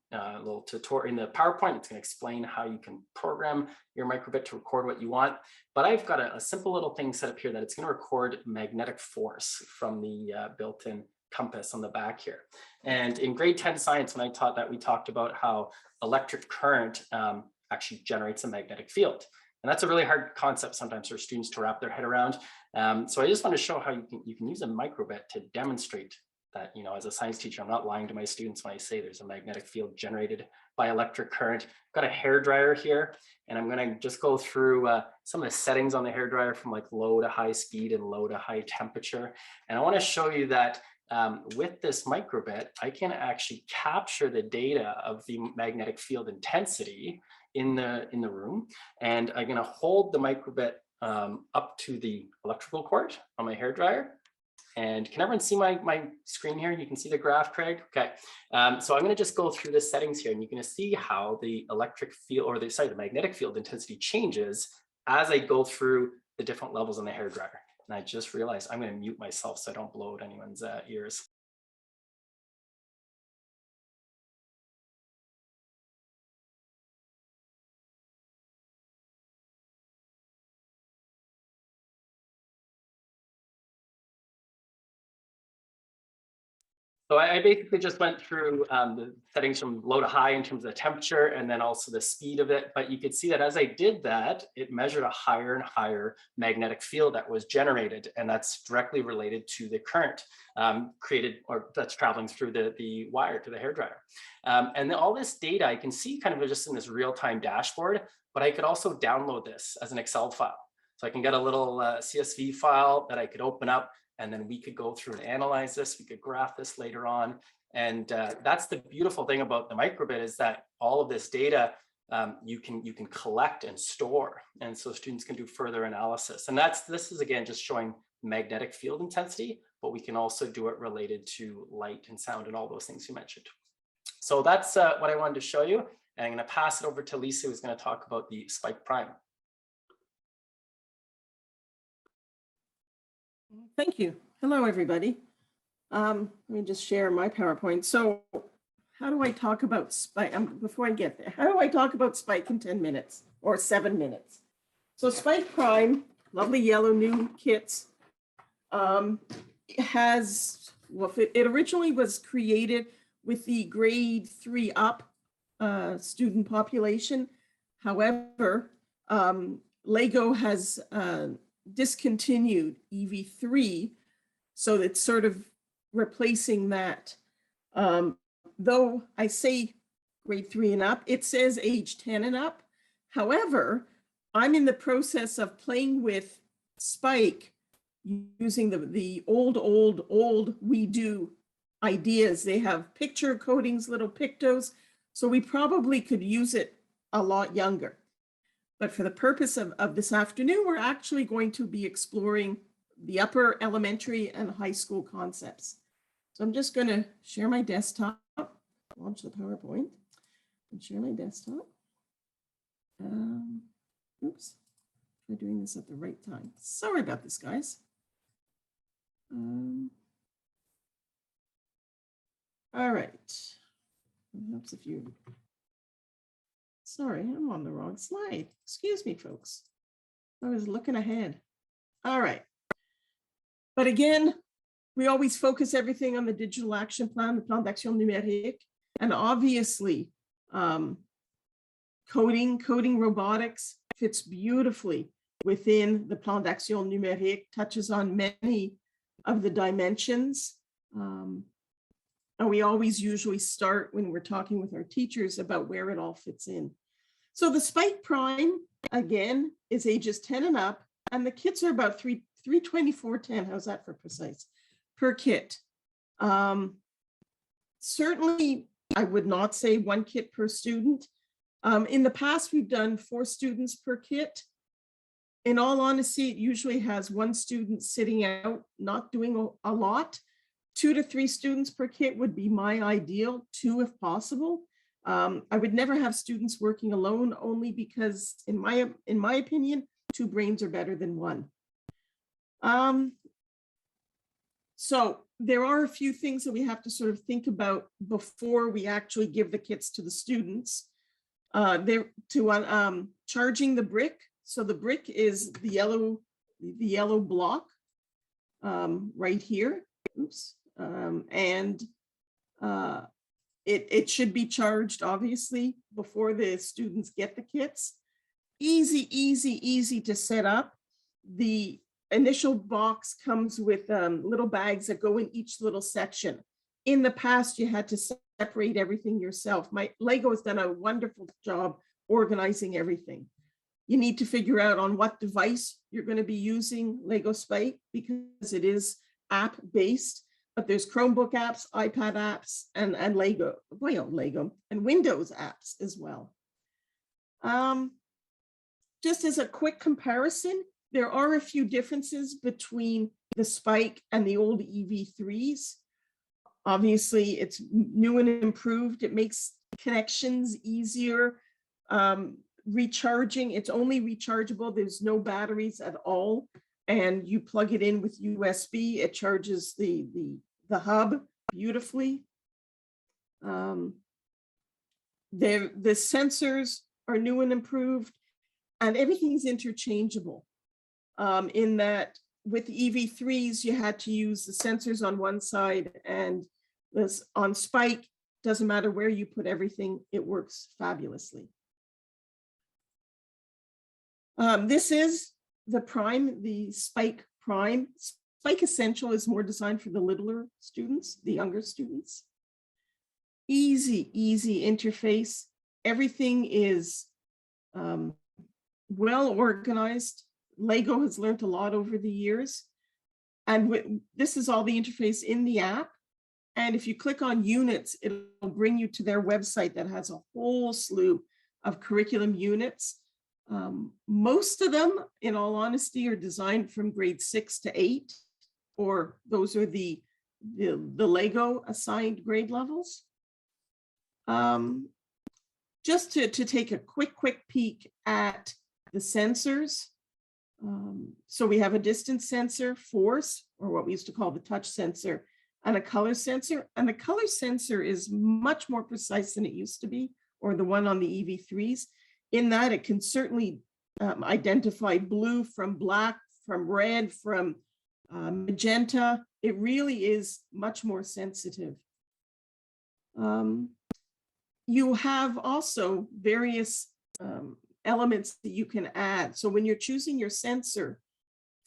little tutorial in the PowerPoint. It's going to explain how you can program your microbit to record what you want. But I've got a simple little thing set up here that it's going to record magnetic force from the built-in compass on the back here. And in grade 10 science, when I taught that, we talked about how electric current actually generates a magnetic field. And that's a really hard concept sometimes for students to wrap their head around. So I just want to show how you can use a microbit to demonstrate that, as a science teacher, I'm not lying to my students when I say there's a magnetic field generated by electric current. I've got a hairdryer here, and I'm going to just go through some of the settings on the hairdryer from like low to high speed and low to high temperature. And I want to show you that with this microbit, I can actually capture the data of the magnetic field intensity in the room, and I'm going to hold the microbit up to the electrical cord on my hairdryer. And can everyone see my screen here? You can see the graph, Craig? Okay. So I'm going to just go through the settings here, and you're going to see how the electric field, or the magnetic field intensity changes as I go through the different levels on the hairdryer. And I just realized I'm going to mute myself so I don't blow out anyone's ears. So I basically just went through the settings from low to high in terms of the temperature, and then also the speed of it. But you could see that as I did that, it measured a higher and higher magnetic field that was generated. And that's directly related to the current created, or that's traveling through the wire to the hairdryer. And then all this data I can see kind of just in this real-time dashboard, but I could also download this as an Excel file. So I can get a little CSV file that I could open up, and then we could go through and analyze this. We could graph this later on. And that's the beautiful thing about the microbit, is that all of this data you can collect and store. And so students can do further analysis. And this is, again, just showing magnetic field intensity, but we can also do it related to light and sound and all those things you mentioned. So that's what I wanted to show you. And I'm going to pass it over to Lisa, who's going to talk about the Spike Prime. Thank you. Hello, everybody. Let me just share my PowerPoint. So how do I talk about Spike? Before I get there, how do I talk about Spike in 10 minutes or 7 minutes? So Spike Prime, lovely yellow new kits well, it originally was created with the grade 3 up student population. However, LEGO has discontinued EV3, so it's sort of replacing that. Though I say grade 3 and up, it says age 10 and up. However, I'm in the process of playing with Spike using the old We Do ideas. They have picture coatings, little pictos, so we probably could use it a lot younger. But for the purpose of this afternoon, we're actually going to be exploring the upper elementary and high school concepts. So I'm just going to share my desktop, launch the PowerPoint, and share my desktop. Oops, I'm doing this at the right time. Sorry about this, guys. All right. It helps if you. Sorry, I'm on the wrong slide. Excuse me, folks. I was looking ahead. All right. But again, we always focus everything on the digital action plan, the Plan d'Action Numérique, and obviously coding robotics fits beautifully within the Plan d'Action Numérique, touches on many of the dimensions. And we always usually start when we're talking with our teachers about where it all fits in. So the Spike Prime, again, is ages 10 and up, and the kits are about 324.10, how's that for precise, per kit. Certainly, I would not say 1 kit per student. In the past, we've done 4 students per kit. In all honesty, it usually has 1 student sitting out, not doing a lot. 2 to 3 students per kit would be my ideal, 2 if possible. I would never have students working alone, only because in my opinion, 2 brains are better than 1. So there are a few things that we have to sort of think about before we actually give the kits to the students. Charging the brick. So the brick is the yellow block right here. Oops. It should be charged, obviously, before the students get the kits. Easy to set up. The initial box comes with little bags that go in each little section. In the past, you had to separate everything yourself. LEGO has done a wonderful job organizing everything. You need to figure out on what device you're going to be using LEGO Spike, because it is app-based. But there's Chromebook apps, iPad apps, and Lego and Windows apps as well. Just as a quick comparison, there are a few differences between the Spike and the old EV3s. Obviously, it's new and improved. It makes connections easier. Recharging, it's only rechargeable. There's no batteries at all. And you plug it in with USB, it charges the hub beautifully. The sensors are new and improved, and everything's interchangeable. In that with EV3s, you had to use the sensors on one side, and this on Spike, doesn't matter where you put everything, it works fabulously. This is the Prime, the Spike Prime. Spike Essential is more designed for the littler students, the younger students. Easy interface. Everything is well organized. LEGO has learned a lot over the years. And this is all the interface in the app. And if you click on units, it'll bring you to their website that has a whole slew of curriculum units. Most of them, in all honesty, are designed from grade 6 to 8, or those are the LEGO assigned grade levels. Just to take a quick peek at the sensors. So we have a distance sensor, force, or what we used to call the touch sensor, and a color sensor. And the color sensor is much more precise than it used to be, or the one on the EV3s. In that it can certainly identify blue from black, from red, from magenta. It really is much more sensitive. You have also various elements that you can add. So when you're choosing your sensor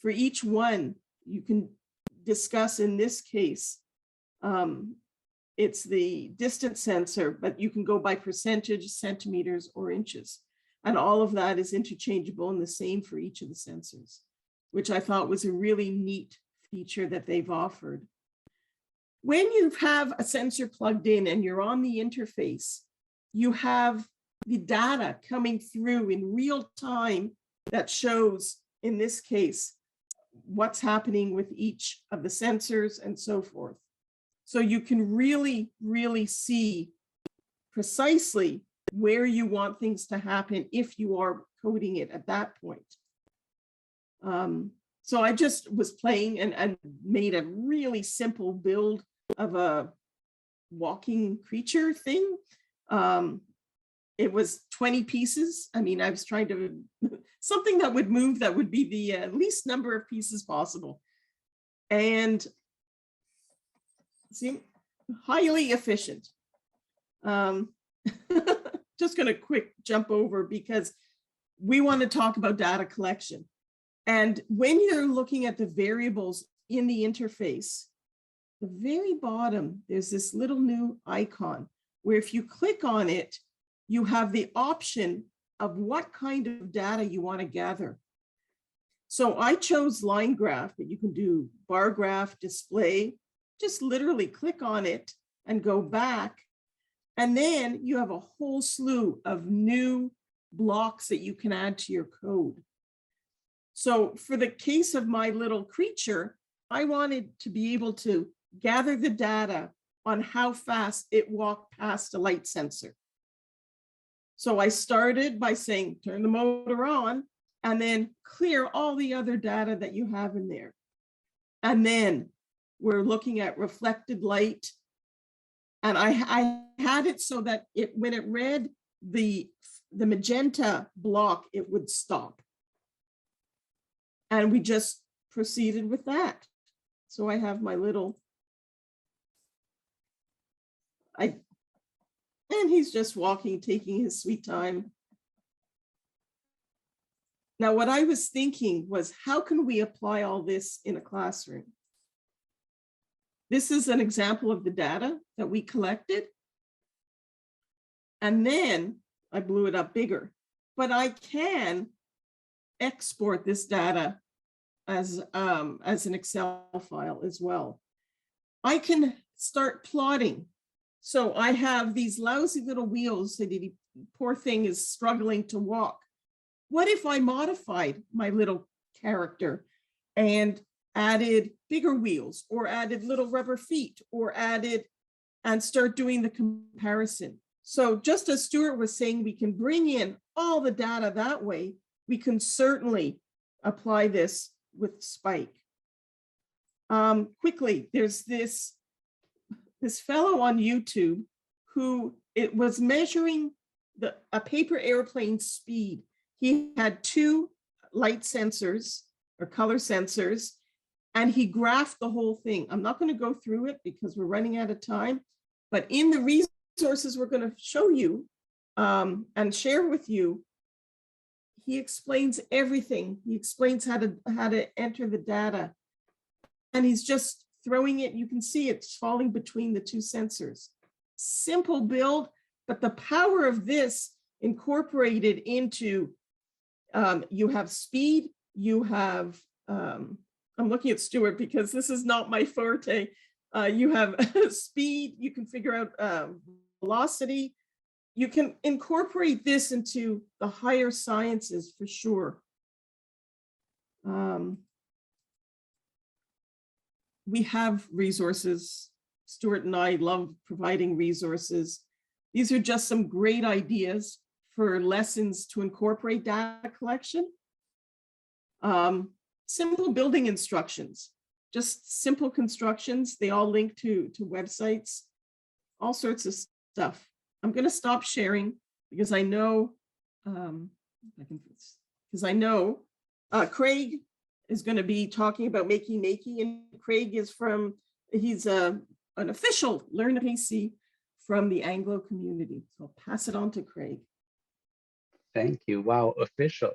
for each one, you can discuss, in this case, it's the distance sensor, but you can go by percentage, centimeters, or inches. And all of that is interchangeable and the same for each of the sensors, which I thought was a really neat feature that they've offered. When you have a sensor plugged in and you're on the interface, you have the data coming through in real time that shows, in this case, what's happening with each of the sensors and so forth. So you can really, really see precisely where you want things to happen if you are coding it at that point. So I just was playing and made a really simple build of a walking creature thing. It was 20 pieces. I mean, I was trying to, something that would move that would be the least number of pieces possible. And see, highly efficient. Just gonna quick jump over because we want to talk about data collection. And when you're looking at the variables in the interface, the very bottom, there's this little new icon where if you click on it, you have the option of what kind of data you want to gather. So I chose line graph, but you can do bar graph, display. Just literally click on it and go back. And then you have a whole slew of new blocks that you can add to your code. So for the case of my little creature, I wanted to be able to gather the data on how fast it walked past a light sensor. So I started by saying, turn the motor on, and then clear all the other data that you have in there. And then we're looking at reflected light. And I had it so that when it read the magenta block, it would stop. And we just proceeded with that. So I have my little, and he's just walking, taking his sweet time. Now, what I was thinking was, how can we apply all this in a classroom? This is an example of the data that we collected. And then I blew it up bigger, but I can export this data as an Excel file as well. I can start plotting. So I have these lousy little wheels that the poor thing is struggling to walk. What if I modified my little character and added bigger wheels or added little rubber feet or added and start doing the comparison? So just as Stuart was saying, we can bring in all the data that way. We can certainly apply this with Spike. Quickly, there's this fellow on YouTube who it was measuring a paper airplane speed. He had 2 light sensors or color sensors, and he graphed the whole thing. I'm not going to go through it because we're running out of time, but in the resources we're going to show you and share with you, he explains everything. He explains how to enter the data, and he's just throwing it. You can see it's falling between the 2 sensors. Simple build, but the power of this incorporated into, you have speed, you have, I'm looking at Stuart because this is not my forte. You have speed, you can figure out velocity. You can incorporate this into the higher sciences for sure. We have resources. Stuart and I love providing resources. These are just some great ideas for lessons to incorporate data collection. Simple building instructions, just simple constructions. They all link to websites, all sorts of stuff. I'm going to stop sharing because I know, Craig is going to be talking about Makey Makey, and Craig is he's an official Learn RÉCIT from the Anglo community. So I'll pass it on to Craig. Thank you. Wow, official.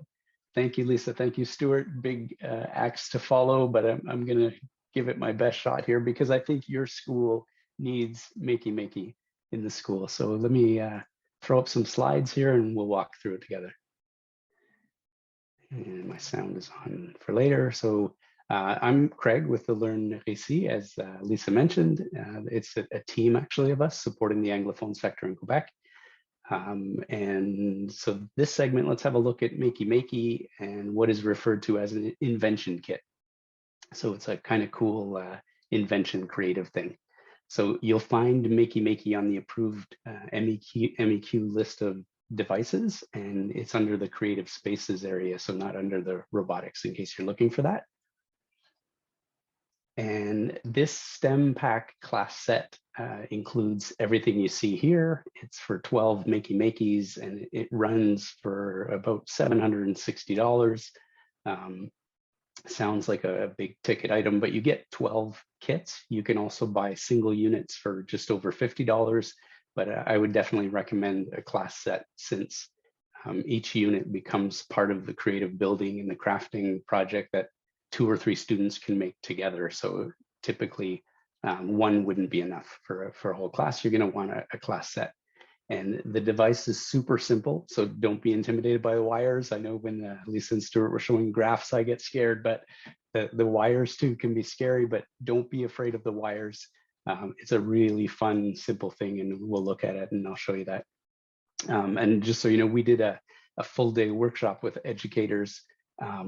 Thank you, Lisa. Thank you, Stuart. Big axe to follow, but I'm going to give it my best shot here because I think your school needs Makey Makey in the school. So let me throw up some slides here and we'll walk through it together. And my sound is on for later. So I'm Craig with the Learn RÉCIT, as Lisa mentioned. It's a team actually of us supporting the Anglophone sector in Quebec. And so this segment, let's have a look at Makey Makey and what is referred to as an invention kit. So it's a kind of cool invention creative thing. So you'll find Makey Makey on the approved MEQ list of devices, and it's under the creative spaces area, so not under the robotics, in case you're looking for that. And this STEM pack class set includes everything you see here. It's for 12 Makey Makeys, and it runs for about $760. Sounds like a big ticket item, but you get 12 kits. You can also buy single units for just over $50, but I would definitely recommend a class set, since each unit becomes part of the creative building and the crafting project that 2 or 3 students can make together. So typically one wouldn't be enough for a whole class. You're going to want a class set. And the device is super simple, so don't be intimidated by the wires. I know when Lisa and Stuart were showing graphs, I get scared, but the wires too can be scary, but don't be afraid of the wires. It's a really fun, simple thing, and we'll look at it and I'll show you that. And just so you know, we did a full day workshop with educators,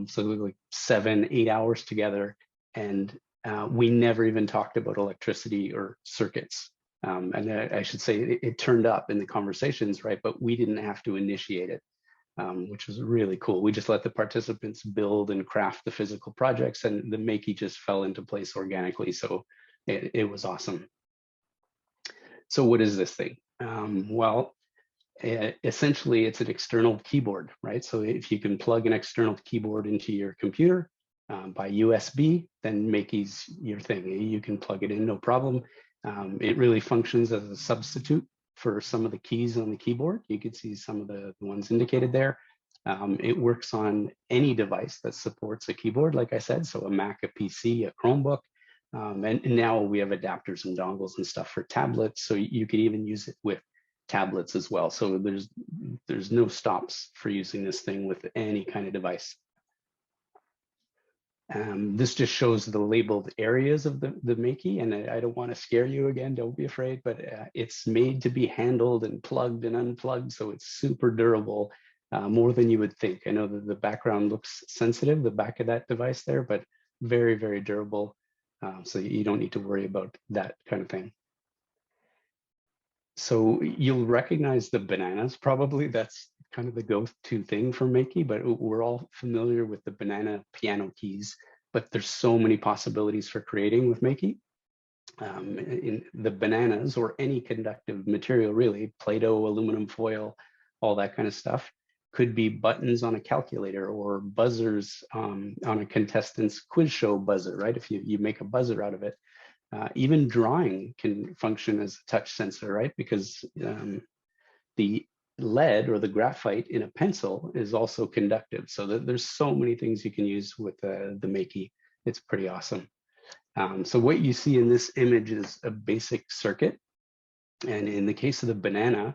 so like 7-8 hours together, and we never even talked about electricity or circuits. And I should say it turned up in the conversations, right? But we didn't have to initiate it, which was really cool. We just let the participants build and craft the physical projects, and the Makey just fell into place organically. So it was awesome. So what is this thing? Well, essentially it's an external keyboard, right? So if you can plug an external keyboard into your computer by USB, then Makey's your thing. You can plug it in, no problem. It really functions as a substitute for some of the keys on the keyboard. You can see some of the ones indicated there. It works on any device that supports a keyboard, like I said, so a Mac, a PC, a Chromebook. And now we have adapters and dongles and stuff for tablets, so you could even use it with tablets as well. So there's no stops for using this thing with any kind of device. This just shows the labeled areas of the Makey, and I don't want to scare you again, don't be afraid, but it's made to be handled and plugged and unplugged, so it's super durable, more than you would think. I know that the background looks sensitive, the back of that device there, but very, very durable, so you don't need to worry about that kind of thing. So you'll recognize the bananas, probably. That's kind of the go-to thing for Makey, but we're all familiar with the banana piano keys, but there's so many possibilities for creating with Makey. In the bananas, or any conductive material really, Play-Doh, aluminum foil, all that kind of stuff, could be buttons on a calculator or buzzers on a contestant's quiz show buzzer, right? If you make a buzzer out of it. Even drawing can function as a touch sensor, right? Because the lead or the graphite in a pencil is also conductive. So there's so many things you can use with the Makey. It's pretty awesome. So what you see in this image is a basic circuit. And in the case of the banana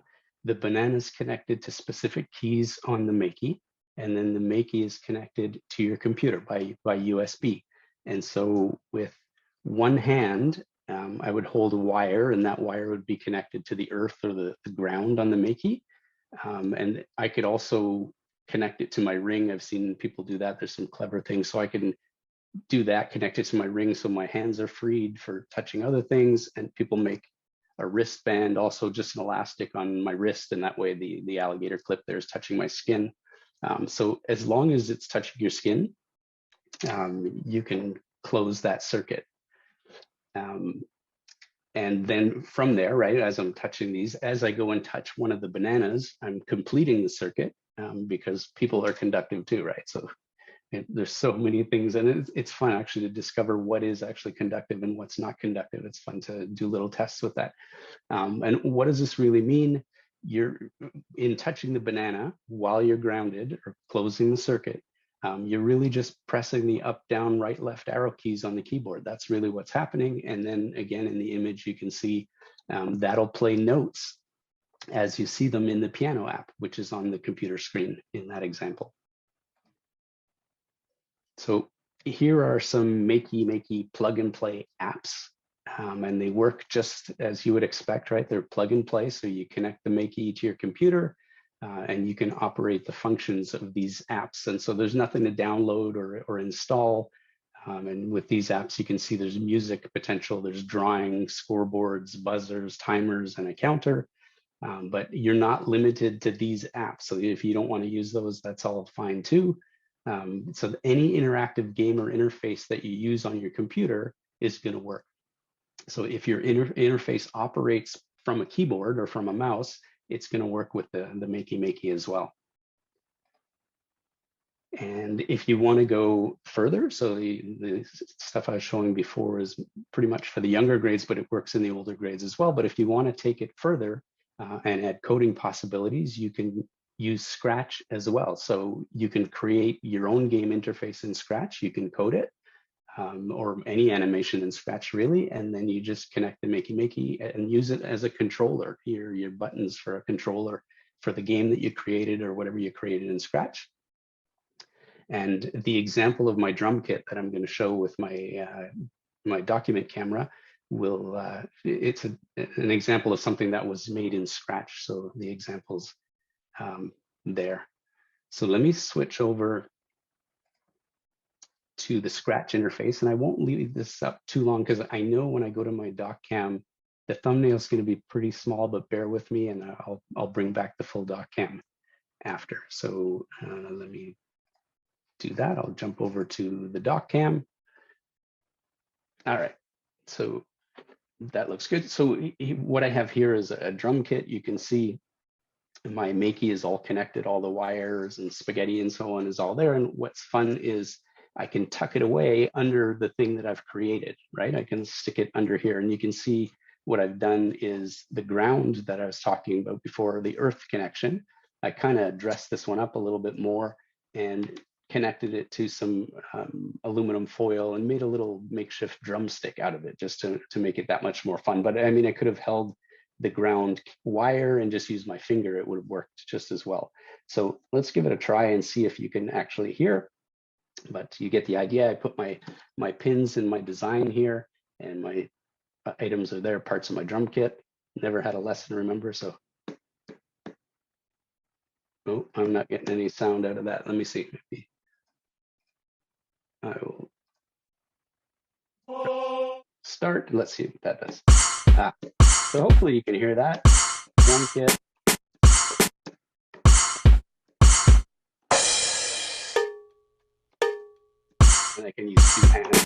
is connected to specific keys on the Makey. And then the Makey is connected to your computer by USB. And so with one hand, I would hold a wire, and that wire would be connected to the earth or the ground on the Makey. And I could also connect it to my ring. I've seen people do that. There's some clever things. So I can do that, connect it to my ring so my hands are freed for touching other things. And people make a wristband, also just an elastic on my wrist, and that way the alligator clip there is touching my skin. So as long as it's touching your skin, you can close that circuit. And then from there, right, as I'm touching these, as I go and touch one of the bananas, I'm completing the circuit, because people are conductive too, right? So There's so many things, and it's fun actually to discover what is actually conductive and what's not conductive. It's fun to do little tests with that. And what does this really mean? You're in touching the banana while you're grounded or closing the circuit. You're really just pressing the up, down, right, left arrow keys on the keyboard. That's really what's happening. And then again, in the image, you can see that'll play notes as you see them in the piano app, which is on the computer screen in that example. So here are some Makey Makey plug and play apps, and they work just as you would expect, right? They're plug and play. So you connect the Makey to your computer and you can operate the functions of these apps. And so there's nothing to download or install. And with these apps, you can see there's music potential, there's drawing, scoreboards, buzzers, timers, and a counter. But you're not limited to these apps. So if you don't want to use those, that's all fine too. So any interactive game or interface that you use on your computer is going to work. So if your interface operates from a keyboard or from a mouse, it's going to work with the Makey Makey as well. And if you want to go further, so the stuff I was showing before is pretty much for the younger grades, but it works in the older grades as well. But if you want to take it further and add coding possibilities, you can use Scratch as well. So you can create your own game interface in Scratch. You can code it or any animation in Scratch really, and then you just connect the Makey Makey and use it as a controller. Your buttons for a controller for the game that you created or whatever you created in Scratch. And the example of my drum kit that I'm going to show with my my document camera will it's an example of something that was made in Scratch. So the examples there. So let me switch over to the Scratch interface, and I won't leave this up too long because I know when I go to my doc cam, the thumbnail is going to be pretty small, but bear with me and I'll bring back the full doc cam after. So let me do that. I'll jump over to the doc cam. All right, so that looks good. So what I have here is a drum kit. You can see my Makey is all connected, all the wires and spaghetti and so on is all there. And what's fun is I can tuck it away under the thing that I've created, right? I can stick it under here, and you can see what I've done is the ground that I was talking about before, the earth connection. I kind of dressed this one up a little bit more and connected it to some aluminum foil and made a little makeshift drumstick out of it just to make it that much more fun. But I mean, I could have held the ground wire and just used my finger. It would have worked just as well. So let's give it a try and see if you can actually hear. But you get the idea. I put my pins in my design here, and my items are there, parts of my drum kit. Never had a lesson, remember? So, oh, I'm not getting any sound out of that. Let me see. Maybe I will start. Let's see what that does. So hopefully you can hear that. Drum kit. And I can use 2 hands.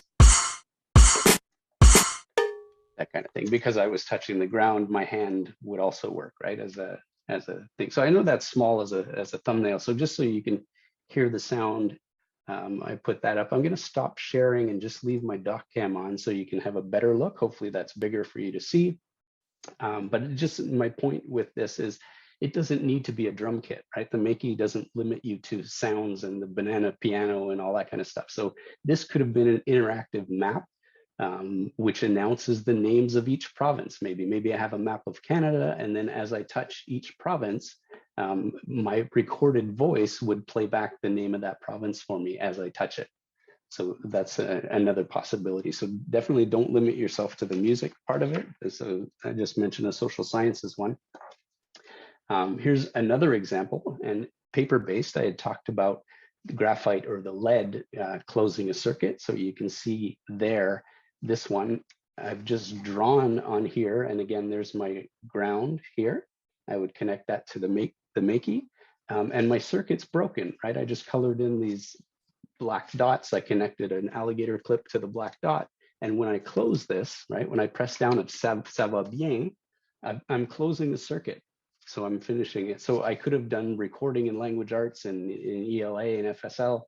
That kind of thing. Because I was touching the ground, my hand would also work, right? As a thing. So I know that's small as a thumbnail. So just so you can hear the sound, I put that up. I'm going to stop sharing and just leave my doc cam on so you can have a better look. Hopefully that's bigger for you to see. But just my point with this is it doesn't need to be a drum kit, right? The Makey doesn't limit you to sounds and the banana piano and all that kind of stuff. So this could have been an interactive map, which announces the names of each province. Maybe I have a map of Canada, and then as I touch each province, my recorded voice would play back the name of that province for me as I touch it. So that's another possibility. So definitely don't limit yourself to the music part of it. So I just mentioned a social sciences one. Here's another example, and paper-based. I had talked about the graphite or the lead closing a circuit. So you can see there, this one I've just drawn on here. And again, there's my ground here. I would connect that to the Makey, and my circuit's broken, right? I just colored in these black dots. I connected an alligator clip to the black dot. And when I close this, right, when I press down at ça va bien, I'm closing the circuit. So I'm finishing it. So I could have done recording in language arts and in ELA and FSL,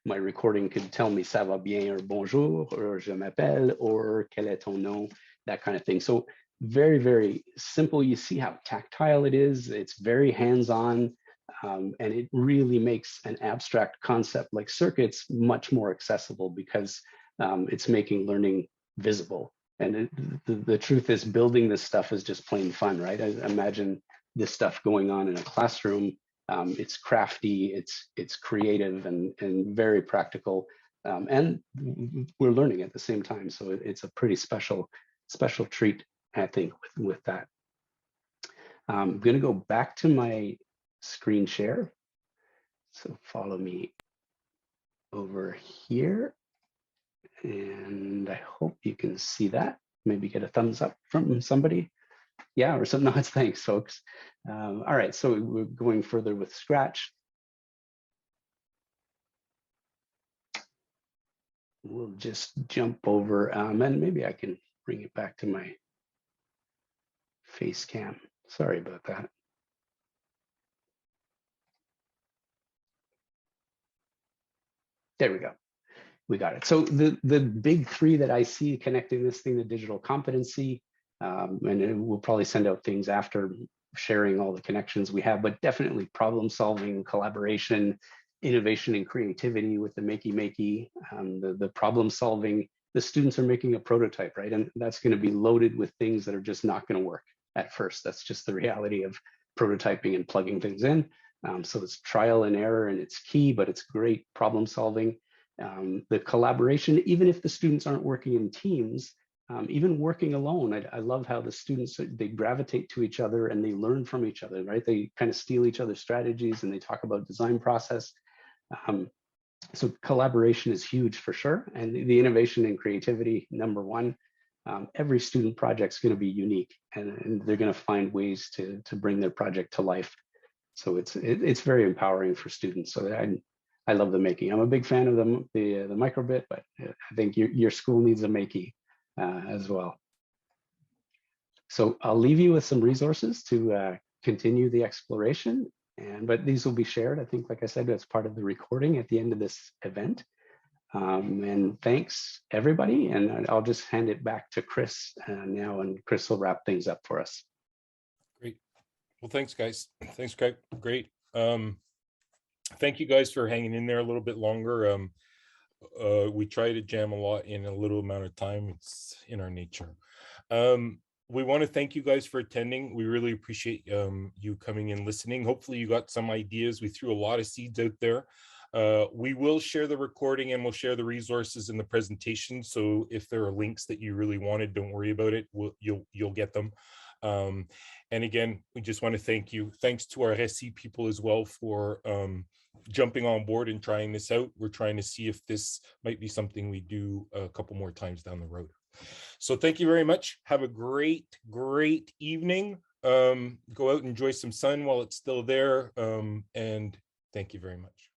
My recording could tell me ça va bien or bonjour or je m'appelle or quel est ton nom, that kind of thing. So very, very simple. You see how tactile it is. It's very hands-on, and it really makes an abstract concept like circuits much more accessible because it's making learning visible. And the truth is, building this stuff is just plain fun, right? I imagine this stuff going on in a classroom. It's crafty, it's creative, and very practical, and we're learning at the same time. So it's a pretty special treat, I think, with that. I'm going to go back to my screen share. So follow me over here, and I hope you can see that. Maybe get a thumbs up from somebody. Yeah, or some nods. Thanks, folks. All right, so we're going further with Scratch. We'll just jump over, and maybe I can bring it back to my face cam. Sorry about that. There we go. We got it. So the big three that I see connecting this thing to digital competency, and we'll probably send out things after sharing all the connections we have, but definitely problem solving, collaboration, innovation and creativity with the Makey Makey, the problem solving. The students are making a prototype, right? And that's going to be loaded with things that are just not going to work at first. That's just the reality of prototyping and plugging things in. So it's trial and error, and it's key, but it's great problem solving. The collaboration, even if the students aren't working in teams, even working alone, I love how the students, they gravitate to each other and they learn from each other, right? They kind of steal each other's strategies and they talk about design process. So collaboration is huge for sure. And the innovation and creativity, number one. Every student project is going to be unique, and they're going to find ways to bring their project to life. So it's very empowering for students. So I love the Makey. I'm a big fan of the microbit, but I think your school needs a Makey as well. So I'll leave you with some resources to continue the exploration. But these will be shared, I think, like I said, as part of the recording at the end of this event. And thanks, everybody. And I'll just hand it back to Chris now, and Chris will wrap things up for us. Great. Well, thanks, guys. Thanks, Craig. Great. Thank you guys for hanging in there a little bit longer. We try to jam a lot in a little amount of time. It's in our nature. We want to thank you guys for attending. We really appreciate you coming and listening. Hopefully you got some ideas. We threw a lot of seeds out there. We will share the recording and we'll share the resources in the presentation. So if there are links that you really wanted, don't worry about it. You'll get them. And again, we just want to thank you. Thanks to our RÉCIT people as well for jumping on board and trying this out. We're trying to see if this might be something we do a couple more times down the road. So thank you very much. Have a great evening. Go out and enjoy some sun while it's still there. And thank you very much.